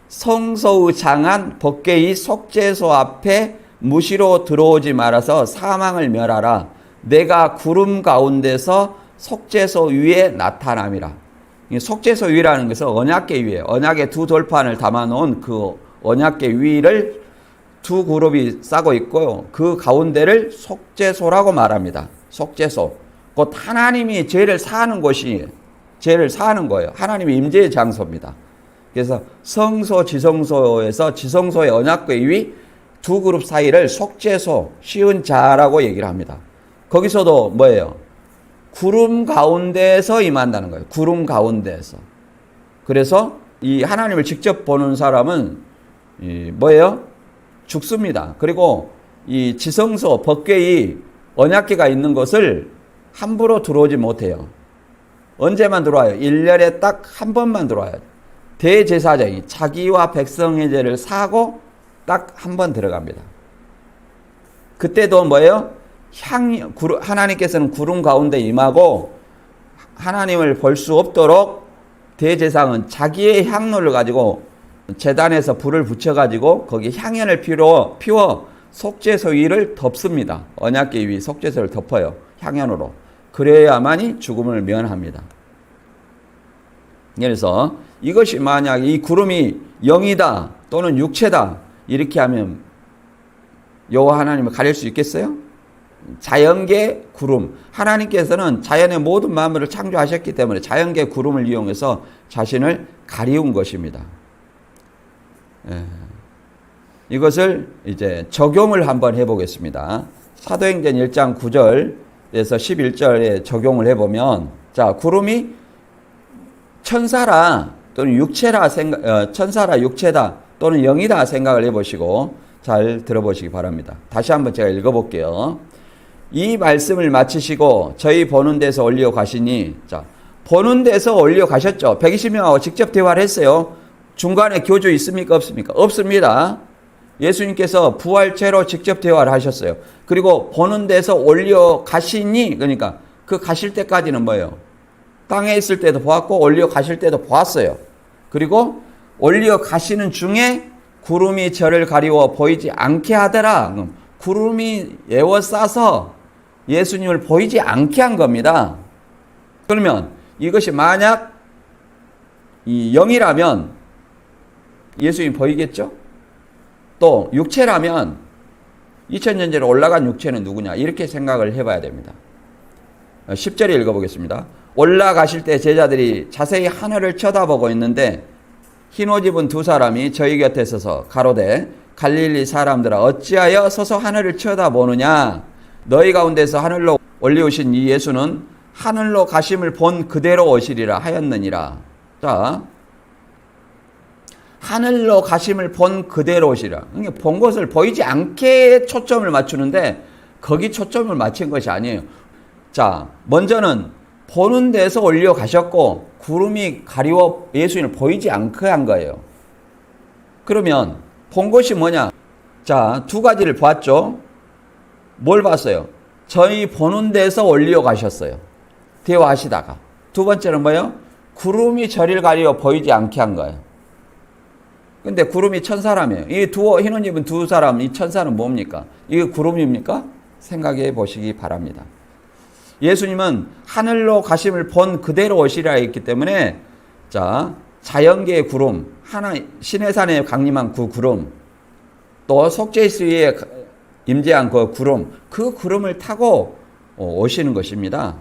성소의 장한 법궤의 속죄소 앞에 무시로 들어오지 말아서 사망을 멸하라. 내가 구름 가운데서 속죄소 위에 나타남이라. 속죄소 위라는 것은 언약궤 위에, 언약의 두 돌판을 담아놓은 그 언약궤 위를 두 그룹이 싸고 있고요. 그 가운데를 속죄소라고 말합니다. 속죄소. 곧 하나님이 죄를 사하는 곳이, 죄를 사하는 거예요. 하나님의 임재의 장소입니다. 그래서 성소, 지성소에서 지성소의 언약궤 위 두 그룹 사이를 속죄소, 쉬운 자라고 얘기를 합니다. 거기서도 뭐예요? 구름 가운데에서 임한다는 거예요. 구름 가운데에서. 그래서 이 하나님을 직접 보는 사람은 뭐예요? 죽습니다. 그리고 이 지성소, 법궤의 언약궤가 있는 곳을 함부로 들어오지 못해요. 언제만 들어와요? 1년에 딱 한 번만 들어와요. 대제사장이 자기와 백성의 죄를 사고 딱 한 번 들어갑니다. 그때도 뭐예요? 하나님께서는 구름 가운데 임하고 하나님을 볼 수 없도록 대제사장은 자기의 향로를 가지고 제단에서 불을 붙여가지고 거기 향연을 피워 속죄소 위를 덮습니다. 언약궤 위 속죄소를 덮어요. 향연으로. 그래야만이 죽음을 면합니다. 그래서 이것이 만약 이 구름이 영이다 또는 육체다 이렇게 하면 여호와 하나님을 가릴 수 있겠어요? 자연계 구름. 하나님께서는 자연의 모든 만물을 창조하셨기 때문에 자연계 구름을 이용해서 자신을 가리운 것입니다. 이것을 이제 적용을 한번 해보겠습니다. 사도행전 1장 9절에서 11절에 적용을 해보면, 자, 구름이 천사라 또는 육체라 천사라 육체다 또는 영이다 생각을 해보시고 잘 들어보시기 바랍니다. 다시 한번 제가 읽어볼게요. 이 말씀을 마치시고 저희 보는 데서 올려 가시니, 자, 보는 데서 올려 가셨죠. 120명하고 직접 대화를 했어요. 중간에 교주 있습니까? 없습니까? 없습니다. 예수님께서 부활체로 직접 대화를 하셨어요. 그리고 보는 데서 올려 가시니, 그러니까 그 가실 때까지는 뭐예요? 땅에 있을 때도 보았고 올려 가실 때도 보았어요. 그리고 올려 가시는 중에 구름이 저를 가리워 보이지 않게 하더라. 구름이 에워싸서 예수님을 보이지 않게 한 겁니다. 그러면 이것이 만약 이 영이라면 예수님 보이겠죠? 또 육체라면 2000년 전에 올라간 육체는 누구냐? 이렇게 생각을 해봐야 됩니다. 10절에 읽어보겠습니다. 올라가실 때 제자들이 자세히 하늘을 쳐다보고 있는데 흰 옷 입은 두 사람이 저희 곁에 서서 가로되 갈릴리 사람들아 어찌하여 서서 하늘을 쳐다보느냐? 너희 가운데서 하늘로 올리우신 이 예수는 하늘로 가심을 본 그대로 오시리라 하였느니라. 자, 하늘로 가심을 본 그대로 오시리라. 그러니까 본 것을 보이지 않게 초점을 맞추는데 거기 초점을 맞춘 것이 아니에요. 자, 먼저는 보는 데서 올려가셨고 구름이 가리워 예수님을 보이지 않게 한 거예요. 그러면 본 것이 뭐냐? 자, 두 가지를 봤죠. 뭘 봤어요? 저희 보는 데서 올려가셨어요. 대화하시다가. 두 번째는 뭐예요? 구름이 저를 가리워 보이지 않게 한 거예요. 근데 구름이 천사라며요. 이 흰 옷 입은 두 사람, 이 천사는 뭡니까? 이게 구름입니까? 생각해 보시기 바랍니다. 예수님은 하늘로 가심을 본 그대로 오시리라 했기 때문에, 자, 자연계의 구름, 시내산에 강림한 그 구름, 또 속죄수위에 임재한 그 구름을 타고 오시는 것입니다.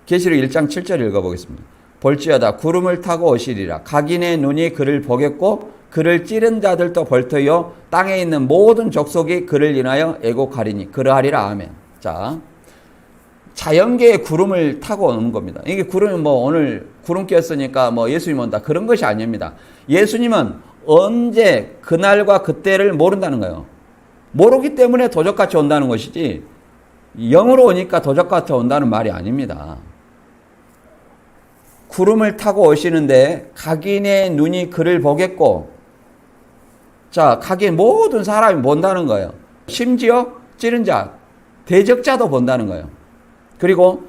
계시록 1장 7절 읽어보겠습니다. 볼지어다 구름을 타고 오시리라. 각인의 눈이 그를 보겠고 그를 찌른 자들도 벌떠여 땅에 있는 모든 족속이 그를 인하여 애곡하리니 그러하리라. 아멘. 자, 자연계의 구름을 타고 오는 겁니다. 이게 구름이 뭐 오늘 구름 꼈으니까 뭐 예수님 온다 그런 것이 아닙니다. 예수님은 언제 그날과 그때를 모른다는 거예요. 모르기 때문에 도적같이 온다는 것이지 영으로 오니까 도적같이 온다는 말이 아닙니다. 구름을 타고 오시는데 각인의 눈이 그를 보겠고, 자, 각인 모든 사람이 본다는 거예요. 심지어 찌른 자, 대적자도 본다는 거예요. 그리고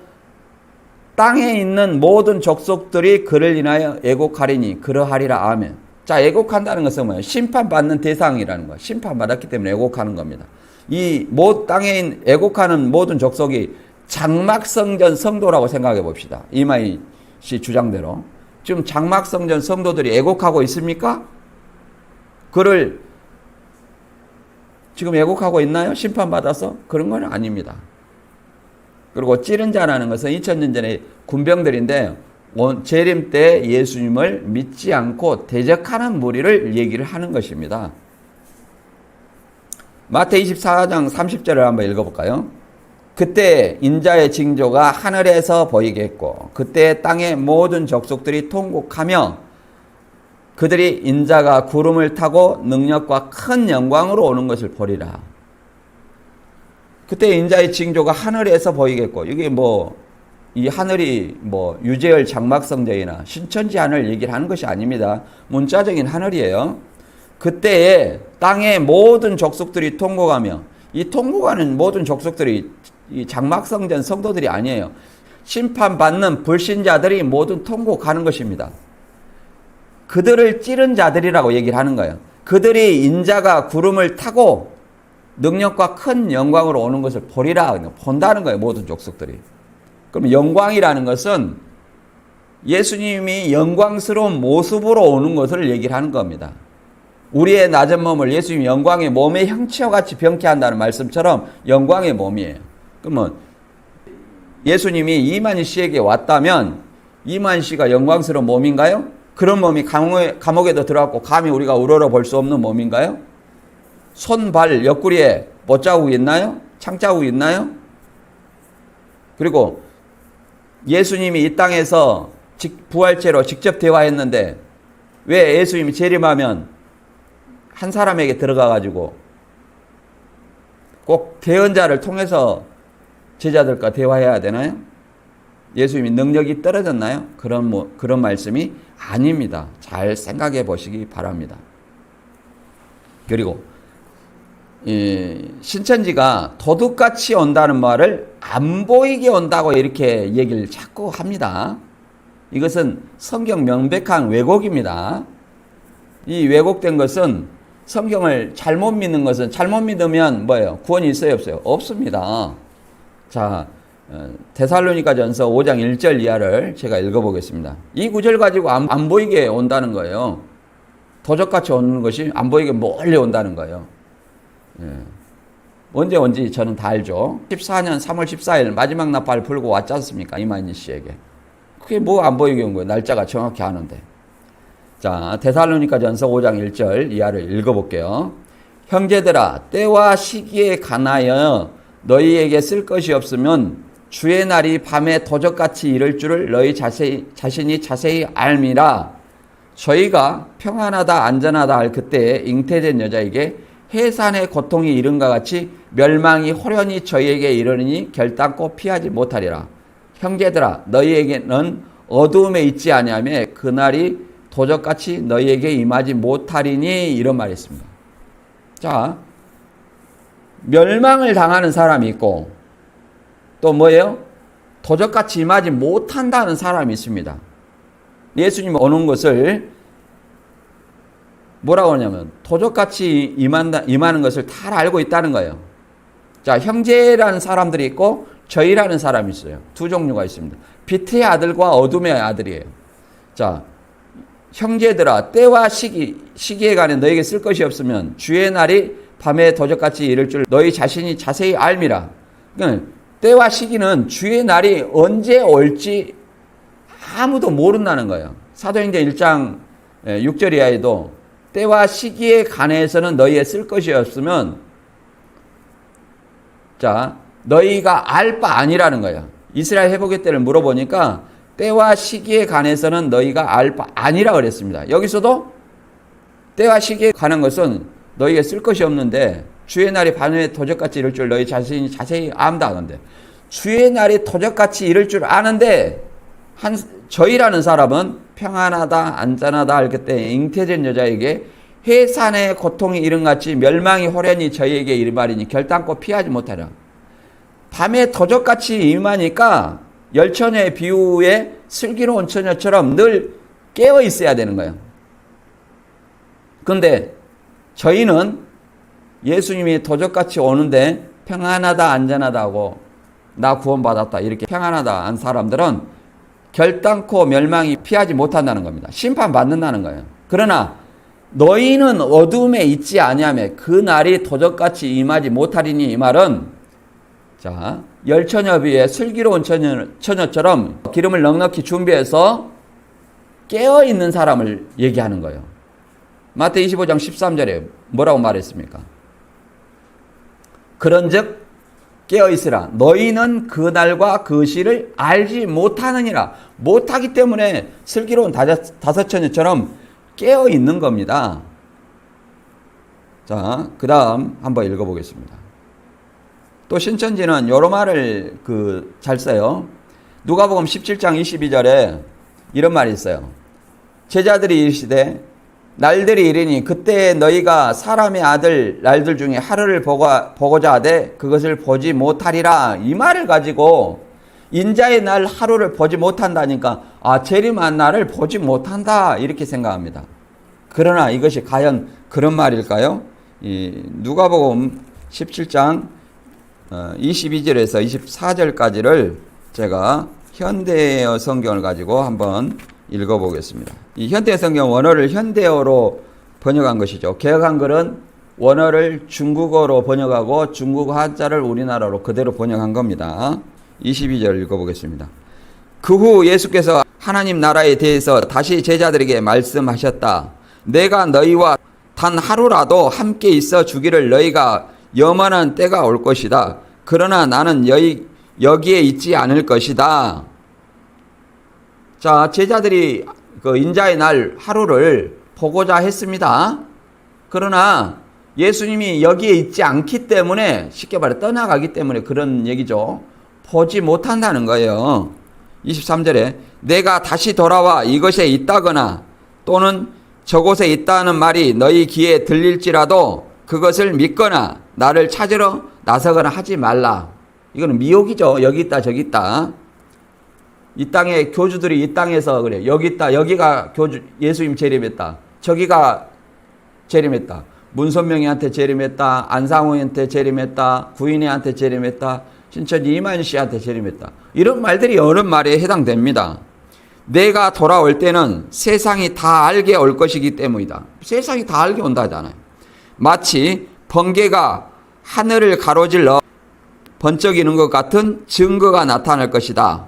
땅에 있는 모든 족속들이 그를 인하여 애곡하리니 그러하리라. 아멘. 자, 애곡한다는 것은 뭐예요? 심판받는 대상이라는 거예요. 심판받았기 때문에 애곡하는 겁니다. 이 땅에 애곡하는 모든 족속이 장막성전 성도라고 생각해 봅시다. 이마희 씨 주장대로. 지금 장막성전 성도들이 애곡하고 있습니까? 그를 지금 애곡하고 있나요? 심판받아서? 그런 건 아닙니다. 그리고 찌른 자라는 것은 2000년 전에 군병들인데 재림 때 예수님을 믿지 않고 대적하는 무리를 얘기를 하는 것입니다. 마태 24장 30절을 한번 읽어볼까요? 그때 인자의 징조가 하늘에서 보이겠고 그때 땅의 모든 족속들이 통곡하며 그들이 인자가 구름을 타고 능력과 큰 영광으로 오는 것을 보리라. 그때 인자의 징조가 하늘에서 보이겠고, 이게 이 하늘이 유재열 장막성전이나 신천지 하늘 얘기를 하는 것이 아닙니다. 문자적인 하늘이에요. 그때에 땅의 모든 족속들이 통곡하며, 이 통곡하는 모든 족속들이 이 장막성전 성도들이 아니에요. 심판받는 불신자들이 모든 통곡하는 것입니다. 그들을 찌른 자들이라고 얘기를 하는 거예요. 그들이 인자가 구름을 타고 능력과 큰 영광으로 오는 것을 보리라. 본다는 거예요. 모든 족속들이. 그럼 영광이라는 것은 예수님이 영광스러운 모습으로 오는 것을 얘기를 하는 겁니다. 우리의 낮은 몸을 예수님이 영광의 몸의 형체와 같이 병케 한다는 말씀처럼 영광의 몸이에요. 그러면 예수님이 이만희 씨에게 왔다면 이만희 씨가 영광스러운 몸인가요? 그런 몸이 감옥에도 들어갔고 감히 우리가 우러러 볼 수 없는 몸인가요? 손, 발, 옆구리에 못자국이 있나요? 창자국이 있나요? 그리고 예수님이 이 땅에서 부활체로 직접 대화했는데 왜 예수님이 재림하면 한 사람에게 들어가가지고 꼭 대언자를 통해서 제자들과 대화해야 되나요? 예수님이 능력이 떨어졌나요? 그런 말씀이 아닙니다. 잘 생각해 보시기 바랍니다. 그리고 신천지가 도둑같이 온다는 말을 안 보이게 온다고 이렇게 얘기를 자꾸 합니다. 이것은 성경 명백한 왜곡입니다. 이 왜곡된 것은 성경을 잘못 믿는 것은 잘못 믿으면 뭐예요? 구원이 있어요? 없어요? 없습니다. 자, 데살로니가전서 5장 1절 이하를 제가 읽어보겠습니다. 이 구절 가지고 안 보이게 온다는 거예요. 도적같이 오는 것이 안 보이게 멀리 온다는 거예요. 언제 온지 저는 다 알죠. 14년 3월 14일 마지막 나팔 불고 왔지 않습니까? 이만희 씨에게. 그게 뭐 안 보이게 온 거예요. 날짜가 정확히 아는데. 자, 데살로니가전서 5장 1절 이하를 읽어볼게요. 형제들아, 때와 시기에 관하여 너희에게 쓸 것이 없으면 주의 날이 밤에 도적같이 이를 줄을 너희 자신이 자세히 알미라. 저희가 평안하다 안전하다 할 그때에 잉태된 여자에게 해산의 고통이 이른과 같이 멸망이 호련히 저희에게 이르니 결단코 피하지 못하리라. 형제들아, 너희에게는 어두움에 있지 아니하며 그날이 도적같이 너희에게 임하지 못하리니. 이런 말이 있습니다. 자, 멸망을 당하는 사람이 있고 또 뭐예요? 도적같이 임하지 못한다는 사람이 있습니다. 예수님 오는 것을 뭐라고 하냐면 도적같이 임하는 것을 다 알고 있다는 거예요. 자, 형제라는 사람들이 있고 저희라는 사람이 있어요. 두 종류가 있습니다. 빛의 아들과 어둠의 아들이에요. 자, 형제들아, 때와 시기에 관해 너에게 쓸 것이 없으면 주의 날이 밤에 도적같이 이를 줄 너희 자신이 자세히 알미라. 그러니까 때와 시기는 주의 날이 언제 올지 아무도 모른다는 거예요. 사도행전 1장 6절 이하에도 때와 시기에 관해서는 너희에 쓸 것이 없으면 자, 너희가 알 바 아니라는 거예요. 이스라엘 회복의 때를 물어보니까 때와 시기에 관해서는 너희가 알 바 아니라 그랬습니다. 여기서도 때와 시기에 관한 것은 너희가 쓸 것이 없는데 주의 날이 반에 도적같이 이를 줄 너희 자신이 자세히 암다 하는데, 주의 날이 도적같이 이를 줄 아는데 저희라는 사람은 평안하다 안전하다 할 그때 잉태된 여자에게 해산의 고통이 이른같이 멸망이 호련히 저희에게 이르말이니 결단코 피하지 못하라. 밤에 도적같이 임하니까 열처녀의 비유에 슬기로운 처녀처럼 늘 깨어 있어야 되는 거예요. 그런데 저희는 예수님이 도적같이 오는데 평안하다 안전하다고 나 구원받았다 이렇게 평안하다 한 사람들은 결단코 멸망이 피하지 못한다는 겁니다. 심판받는다는 거예요. 그러나 너희는 어둠에 있지 아니하며 그 날이 도적같이 임하지 못하리니, 이 말은 자 열처녀 비에 슬기로운 처녀처럼 기름을 넉넉히 준비해서 깨어있는 사람을 얘기하는 거예요. 마태 25장 13절에 뭐라고 말했습니까? 그런즉 깨어있으라. 너희는 그 날과 그 시를 알지 못하느니라. 못하기 때문에 슬기로운 다섯 처녀처럼 깨어있는 겁니다. 자, 그 다음 한번 읽어보겠습니다. 또 신천지는 여러 말을 잘 써요. 누가복음 17장 22절에 이런 말이 있어요. 제자들이 이르시되 날들이 이르니 그때 너희가 사람의 아들 날들 중에 하루를 보고자 하되 그것을 보지 못하리라. 이 말을 가지고 인자의 날 하루를 보지 못한다니까 재림한 날을 보지 못한다 이렇게 생각합니다. 그러나 이것이 과연 그런 말일까요? 이 누가복음 17장 22절에서 24절까지를 제가 현대어 성경을 가지고 한번 읽어보겠습니다. 이 현대 성경 원어를 현대어로 번역한 것이죠. 개혁한 글은 원어를 중국어로 번역하고 중국어 한자를 우리나라로 그대로 번역한 겁니다. 22절 읽어보겠습니다. 그 후 예수께서 하나님 나라에 대해서 다시 제자들에게 말씀하셨다. 내가 너희와 단 하루라도 함께 있어 주기를 너희가 염원한 때가 올 것이다. 그러나 나는 여기에 있지 않을 것이다. 자, 제자들이 인자의 날 하루를 보고자 했습니다. 그러나 예수님이 여기에 있지 않기 때문에, 쉽게 말해 떠나가기 때문에 그런 얘기죠. 보지 못한다는 거예요. 23절에 내가 다시 돌아와 이것에 있다거나 또는 저곳에 있다는 말이 너희 귀에 들릴지라도 그것을 믿거나 나를 찾으러 나서거나 하지 말라. 이거는 미혹이죠. 여기 있다 저기 있다. 이 땅에 교주들이 이 땅에서 그래. 여기 있다. 여기가 예수님 재림했다. 저기가 재림했다. 문선명이한테 재림했다. 안상호한테 재림했다. 구인애한테 재림했다. 신천지 이만희 씨한테 재림했다. 이런 말들이 여러 말에 해당됩니다. 내가 돌아올 때는 세상이 다 알게 올 것이기 때문이다. 세상이 다 알게 온다 하잖아요. 마치 번개가 하늘을 가로질러 번쩍이는 것 같은 증거가 나타날 것이다.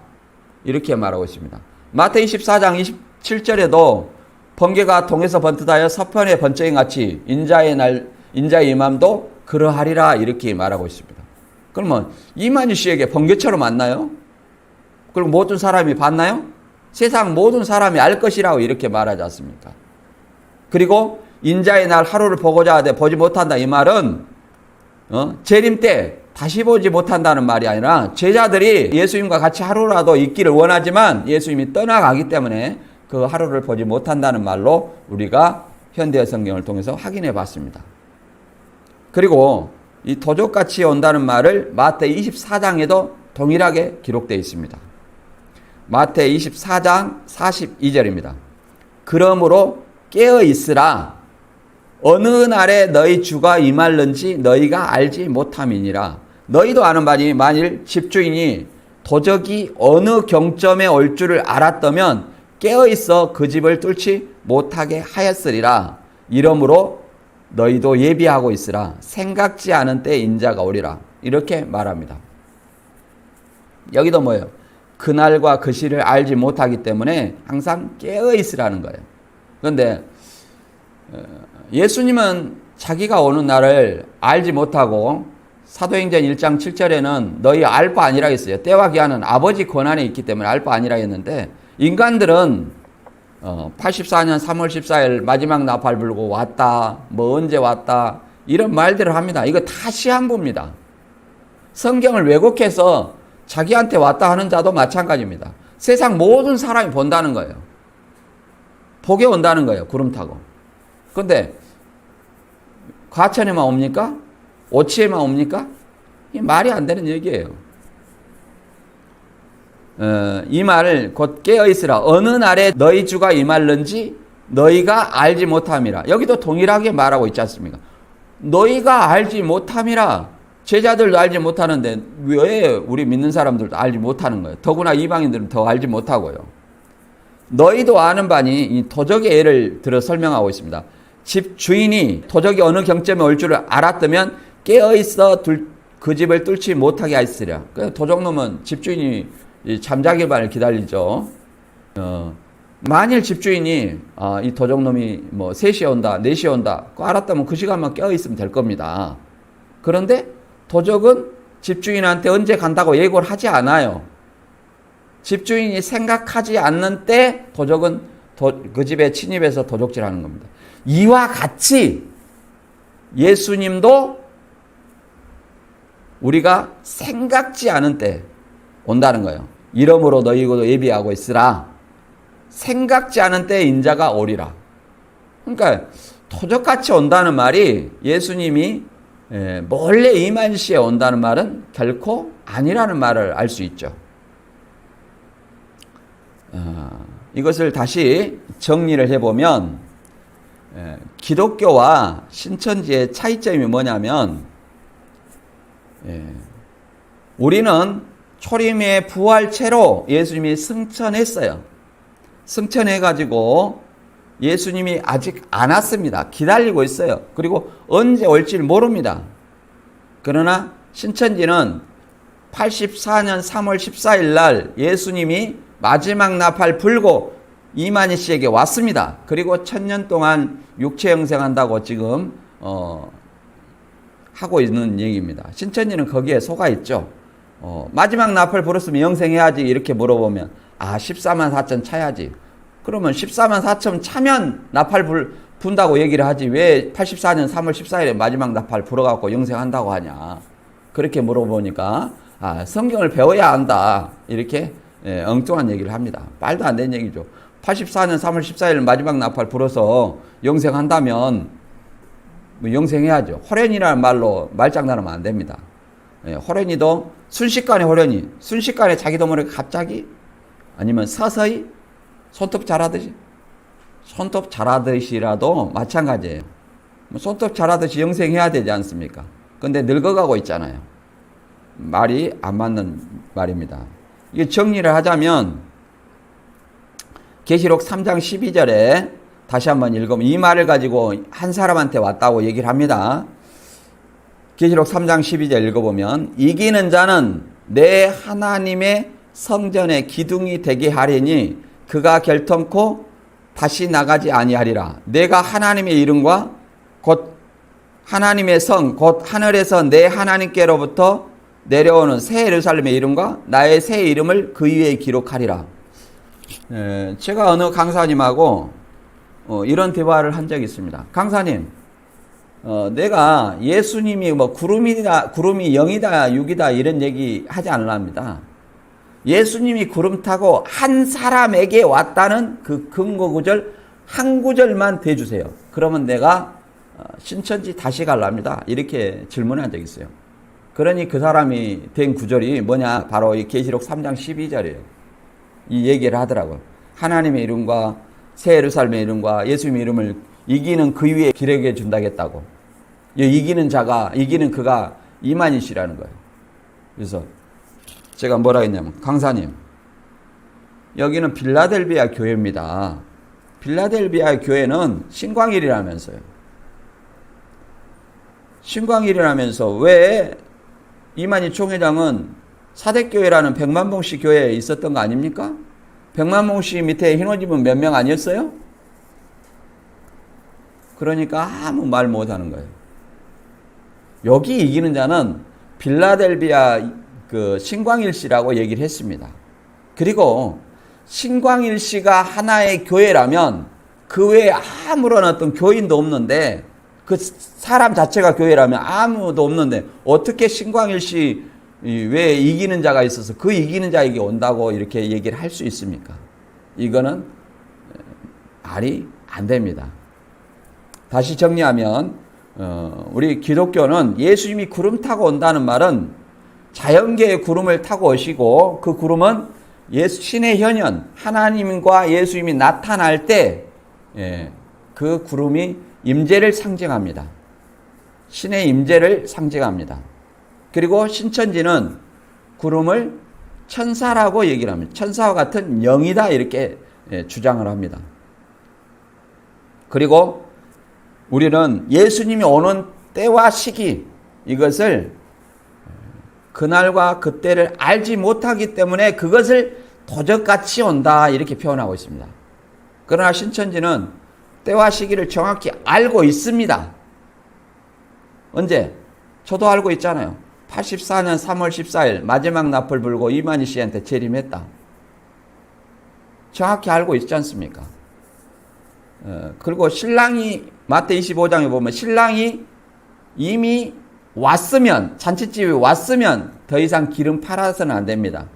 이렇게 말하고 있습니다. 마태 24장 27절에도 번개가 동에서 번뜩하여 서편에 번쩍인 같이 인자의 임함도 그러하리라 이렇게 말하고 있습니다. 그러면 이만희 씨에게 번개처럼 왔나요? 그리고 모든 사람이 봤나요? 세상 모든 사람이 알 것이라고 이렇게 말하지 않습니까? 그리고 인자의 날 하루를 보고자 하되 보지 못한다. 이 말은 재림 때 다시 보지 못한다는 말이 아니라 제자들이 예수님과 같이 하루라도 있기를 원하지만 예수님이 떠나가기 때문에 그 하루를 보지 못한다는 말로 우리가 현대 성경을 통해서 확인해 봤습니다. 그리고 이 도적같이 온다는 말을 마태 24장에도 동일하게 기록되어 있습니다. 마태 24장 42절입니다. 그러므로 깨어 있으라. 어느 날에 너희 주가 임할는지 너희가 알지 못함이니라. 너희도 아는 바니 만일 집주인이 도적이 어느 경점에 올 줄을 알았다면 깨어 있어 그 집을 뚫지 못하게 하였으리라. 이러므로 너희도 예비하고 있으라. 생각지 않은 때 인자가 오리라. 이렇게 말합니다. 여기도 뭐예요? 그날과 그 시를 알지 못하기 때문에 항상 깨어 있으라는 거예요. 그런데 예수님은 자기가 오는 날을 알지 못하고 사도행전 1장 7절에는 너희 알 바 아니라 했어요. 때와 기한은 아버지 권한에 있기 때문에 알 바 아니라 했는데, 인간들은 84년 3월 14일 마지막 나팔 불고 왔다, 뭐 언제 왔다, 이런 말들을 합니다. 이거 다 시한부입니다. 성경을 왜곡해서 자기한테 왔다 하는 자도 마찬가지입니다. 세상 모든 사람이 본다는 거예요. 복에 온다는 거예요. 구름 타고. 근데 과천에만 옵니까? 오치에만 옵니까? 이게 말이 안 되는 얘기예요. 이 말을 곧 깨어있으라. 어느 날에 너희 주가 임할는지 너희가 알지 못함이라. 여기도 동일하게 말하고 있지 않습니까? 너희가 알지 못함이라. 제자들도 알지 못하는데 왜 우리 믿는 사람들도 알지 못하는 거예요? 더구나 이방인들은 더 알지 못하고요. 너희도 아는 바니, 이 도적의 예를 들어 설명하고 있습니다. 집 주인이 도적이 어느 경점에 올 줄을 알았다면 깨어있어 그 집을 뚫지 못하게 하였으랴. 도적놈은 집주인이 잠자기만을 기다리죠. 만일 집주인이 이 도적놈이 뭐 3시에 온다, 4시에 온다, 알았다면 그 시간만 깨어있으면 될 겁니다. 그런데 도적은 집주인한테 언제 간다고 예고를 하지 않아요. 집주인이 생각하지 않는 때 도적은 그 집에 침입해서 도적질하는 겁니다. 이와 같이 예수님도 우리가 생각지 않은 때 온다는 거예요. 이러므로 너희도 예비하고 있으라. 생각지 않은 때에 인자가 오리라. 그러니까 도적같이 온다는 말이 예수님이 몰래 이만시에 온다는 말은 결코 아니라는 말을 알 수 있죠. 이것을 다시 정리를 해보면 기독교와 신천지의 차이점이 뭐냐면, 우리는 초림의 부활체로 예수님이 승천했어요. 승천해가지고 예수님이 아직 안 왔습니다. 기다리고 있어요. 그리고 언제 올지를 모릅니다. 그러나 신천지는 84년 3월 14일 날 예수님이 마지막 나팔 불고 이만희 씨에게 왔습니다. 그리고 1000년 동안 육체 영생한다고 지금 하고 있는 얘기입니다. 신천지는 거기에 속아 있죠. 마지막 나팔 불었으면 영생해야지 이렇게 물어보면 14만 4천 차야지. 그러면 14만 4천 차면 나팔 분다고 얘기를 하지 왜 84년 3월 14일에 마지막 나팔 불어갖고 영생한다고 하냐. 그렇게 물어보니까 성경을 배워야 한다. 이렇게 엉뚱한 얘기를 합니다. 말도 안 되는 얘기죠. 84년 3월 14일 마지막 나팔 불어서 영생한다면 뭐 영생해야죠. 호련이라는 말로 말장난하면 안 됩니다. 호련이도 순식간에 호련이, 순식간에 자기도 모르게 갑자기, 아니면 서서히 손톱 자라듯이, 손톱 자라듯이라도 마찬가지예요. 손톱 자라듯이 영생해야 되지 않습니까? 근데 늙어가고 있잖아요. 말이 안 맞는 말입니다. 이게 정리를 하자면 계시록 3장 12절에 다시 한번 읽으면 이 말을 가지고 한 사람한테 왔다고 얘기를 합니다. 계시록 3장 12절 읽어보면 이기는 자는 내 하나님의 성전의 기둥이 되게 하리니 그가 결탄코 다시 나가지 아니하리라. 내가 하나님의 이름과 곧 하나님의 성 곧 하늘에서 내 하나님께로부터 내려오는 새 예루살렘의 이름과 나의 새 이름을 그 위에 기록하리라. 제가 어느 강사님하고 이런 대화를 한 적이 있습니다. 강사님, 내가 예수님이 뭐 구름이 0이다 6이다 이런 얘기 하지 않으랍니다. 예수님이 구름 타고 한 사람에게 왔다는 그 근거 구절 한 구절만 대주세요. 그러면 내가 신천지 다시 갈랍니다. 이렇게 질문한 적이 있어요. 그러니 그 사람이 된 구절이 뭐냐? 바로 이 계시록 3장 12절이에요. 이 얘기를 하더라고요. 하나님의 이름과 새 예루살렘의 이름과 예수님의 이름을 이기는 그 위에 기록해 준다겠다고. 이기는 자가, 이기는 그가 이만희시라는 거예요. 그래서 제가 뭐라 했냐면, 강사님, 여기는 빌라델비아 교회입니다. 빌라델비아 교회는 신광일이라면서요. 신광일이라면서 왜 이만희 총회장은 사대교회라는 백만봉씨 교회에 있었던 거 아닙니까? 백만봉씨 밑에 흰옷입은 몇 명 아니었어요? 그러니까 아무 말 못하는 거예요. 여기 이기는 자는 빌라델비아 그 신광일시라고 얘기를 했습니다. 그리고 신광일시가 하나의 교회라면 그 외에 아무런 어떤 교인도 없는데, 그 사람 자체가 교회라면 아무도 없는데 어떻게 신광일시 왜 이기는 자가 있어서 그 이기는 자에게 온다고 이렇게 얘기를 할 수 있습니까? 이거는 말이 안 됩니다. 다시 정리하면 우리 기독교는 예수님이 구름 타고 온다는 말은 자연계의 구름을 타고 오시고, 그 구름은 신의 현현, 하나님과 예수님이 나타날 때 그 구름이 임재를 상징합니다. 신의 임재를 상징합니다. 그리고 신천지는 구름을 천사라고 얘기를 합니다. 천사와 같은 영이다 이렇게 주장을 합니다. 그리고 우리는 예수님이 오는 때와 시기, 이것을 그날과 그때를 알지 못하기 때문에 그것을 도적같이 온다 이렇게 표현하고 있습니다. 그러나 신천지는 때와 시기를 정확히 알고 있습니다. 언제? 저도 알고 있잖아요. 84년 3월 14일 마지막 납을 불고 이만희 씨한테 재림했다. 정확히 알고 있지 않습니까? 그리고 신랑이 마태 25장에 보면 신랑이 이미 왔으면, 잔치집에 왔으면 더 이상 기름 팔아서는 안 됩니다.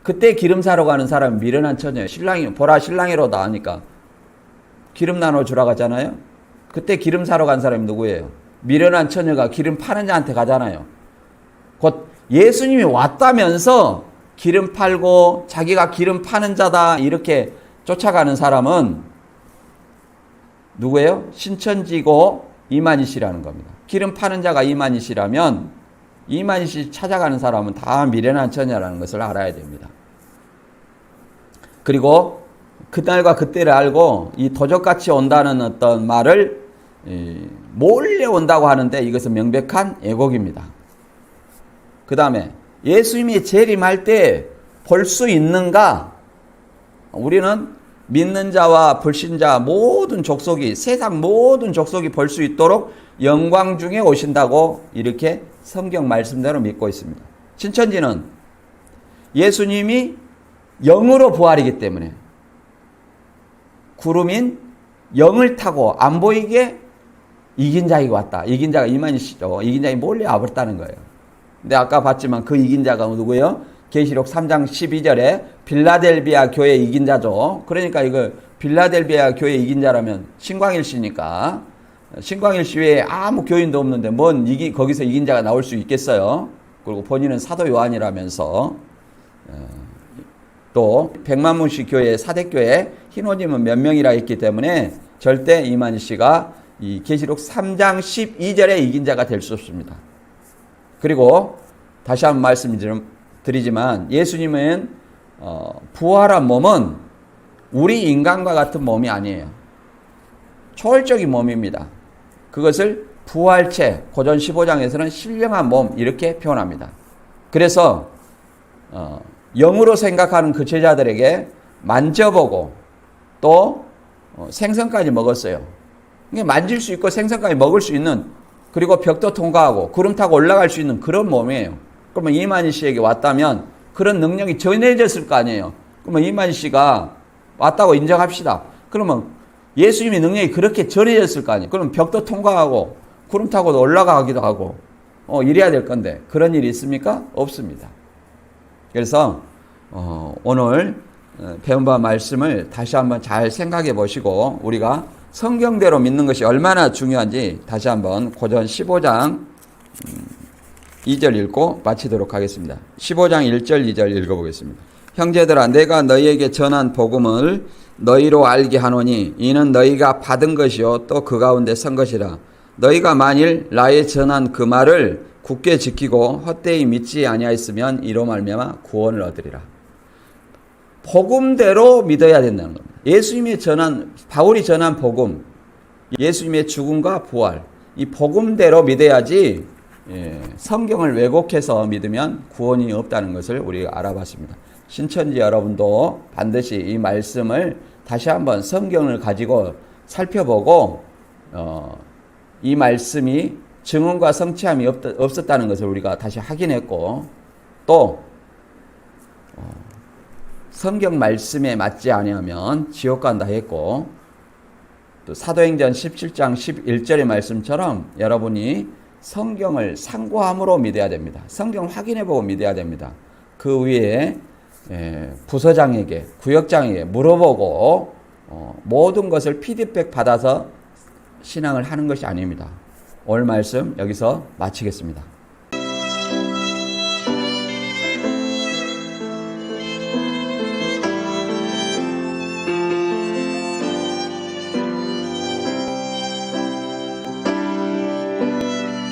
그때 기름 사러 가는 사람은 미련한 처녀예요. 신랑이 보라 신랑이로다 하니까 기름 나눠주라 가잖아요. 그때 기름 사러 간 사람이 누구예요? 미련한 처녀가 기름 파는 자한테 가잖아요. 곧 예수님이 왔다면서 기름 팔고 자기가 기름 파는 자다 이렇게 쫓아가는 사람은 누구예요? 신천지고 이만희 씨라는 겁니다. 기름 파는 자가 이만희 씨라면 이만희 씨 찾아가는 사람은 다 미련한 처녀라는 것을 알아야 됩니다. 그리고 그날과 그때를 알고 이 도적같이 온다는 어떤 말을 몰래 온다고 하는데 이것은 명백한 애곡입니다. 그 다음에 예수님이 재림할 때 볼 수 있는가? 우리는 믿는 자와 불신자 모든 족속이, 세상 모든 족속이 볼 수 있도록 영광 중에 오신다고 이렇게 성경 말씀대로 믿고 있습니다. 신천지는 예수님이 영으로 부활이기 때문에 구름인 영을 타고 안 보이게 이긴 자에게 왔다. 이긴 자가 이만희 씨죠. 이긴 자가 몰래 와버렸다는 거예요. 근데 아까 봤지만 그 이긴 자가 누구예요? 계시록 3장 12절에 빌라델비아 교회 이긴 자죠. 그러니까 이거 빌라델비아 교회 이긴 자라면 신광일시니까, 신광일시 외에 아무 교인도 없는데 뭔 거기서 이긴 자가 나올 수 있겠어요? 그리고 본인은 사도 요한이라면서 또 백만문씨 교회, 사대교회 흰옷임은 몇 명이라 했기 때문에 절대 이만희 씨가 이 계시록 3장 12절에 이긴 자가 될 수 없습니다. 그리고 다시 한번 말씀드리지만 예수님은 부활한 몸은 우리 인간과 같은 몸이 아니에요. 초월적인 몸입니다. 그것을 부활체, 고전 15장에서는 신령한 몸 이렇게 표현합니다. 그래서 영으로 생각하는 그 제자들에게 만져보고 또 생선까지 먹었어요. 만질 수 있고 생선까지 먹을 수 있는, 그리고 벽도 통과하고 구름 타고 올라갈 수 있는 그런 몸이에요. 그러면 이만희 씨에게 왔다면 그런 능력이 전해졌을 거 아니에요. 그러면 이만희 씨가 왔다고 인정합시다. 그러면 예수님의 능력이 그렇게 전해졌을 거 아니에요. 그럼 벽도 통과하고 구름 타고도 올라가기도 하고 이래야 될 건데 그런 일이 있습니까? 없습니다. 그래서 오늘 배운 바 말씀을 다시 한번 잘 생각해 보시고 우리가 성경대로 믿는 것이 얼마나 중요한지 다시 한번 고전 15장 2절 읽고 마치도록 하겠습니다. 15장 1절 2절 읽어보겠습니다. 형제들아, 내가 너희에게 전한 복음을 너희로 알게 하노니 이는 너희가 받은 것이요 또 그 가운데 선 것이라. 너희가 만일 나의 전한 그 말을 굳게 지키고 헛되이 믿지 아니하였으면 이로 말미암아 구원을 얻으리라. 복음대로 믿어야 된다는 겁니다. 예수님의 전한, 바울이 전한 복음, 예수님의 죽음과 부활, 이 복음대로 믿어야지 성경을 왜곡해서 믿으면 구원이 없다는 것을 우리가 알아봤습니다. 신천지 여러분도 반드시 이 말씀을 다시 한번 성경을 가지고 살펴보고 이 말씀이 증언과 성취함이 없었다는 것을 우리가 다시 확인했고, 또 성경 말씀에 맞지 아니하면 지옥 간다 했고, 또 사도행전 17장 11절의 말씀처럼 여러분이 성경을 상고함으로 믿어야 됩니다. 성경 확인해보고 믿어야 됩니다. 그 위에 부서장에게, 구역장에게 물어보고 모든 것을 피드백 받아서 신앙을 하는 것이 아닙니다. 오늘 말씀 여기서 마치겠습니다.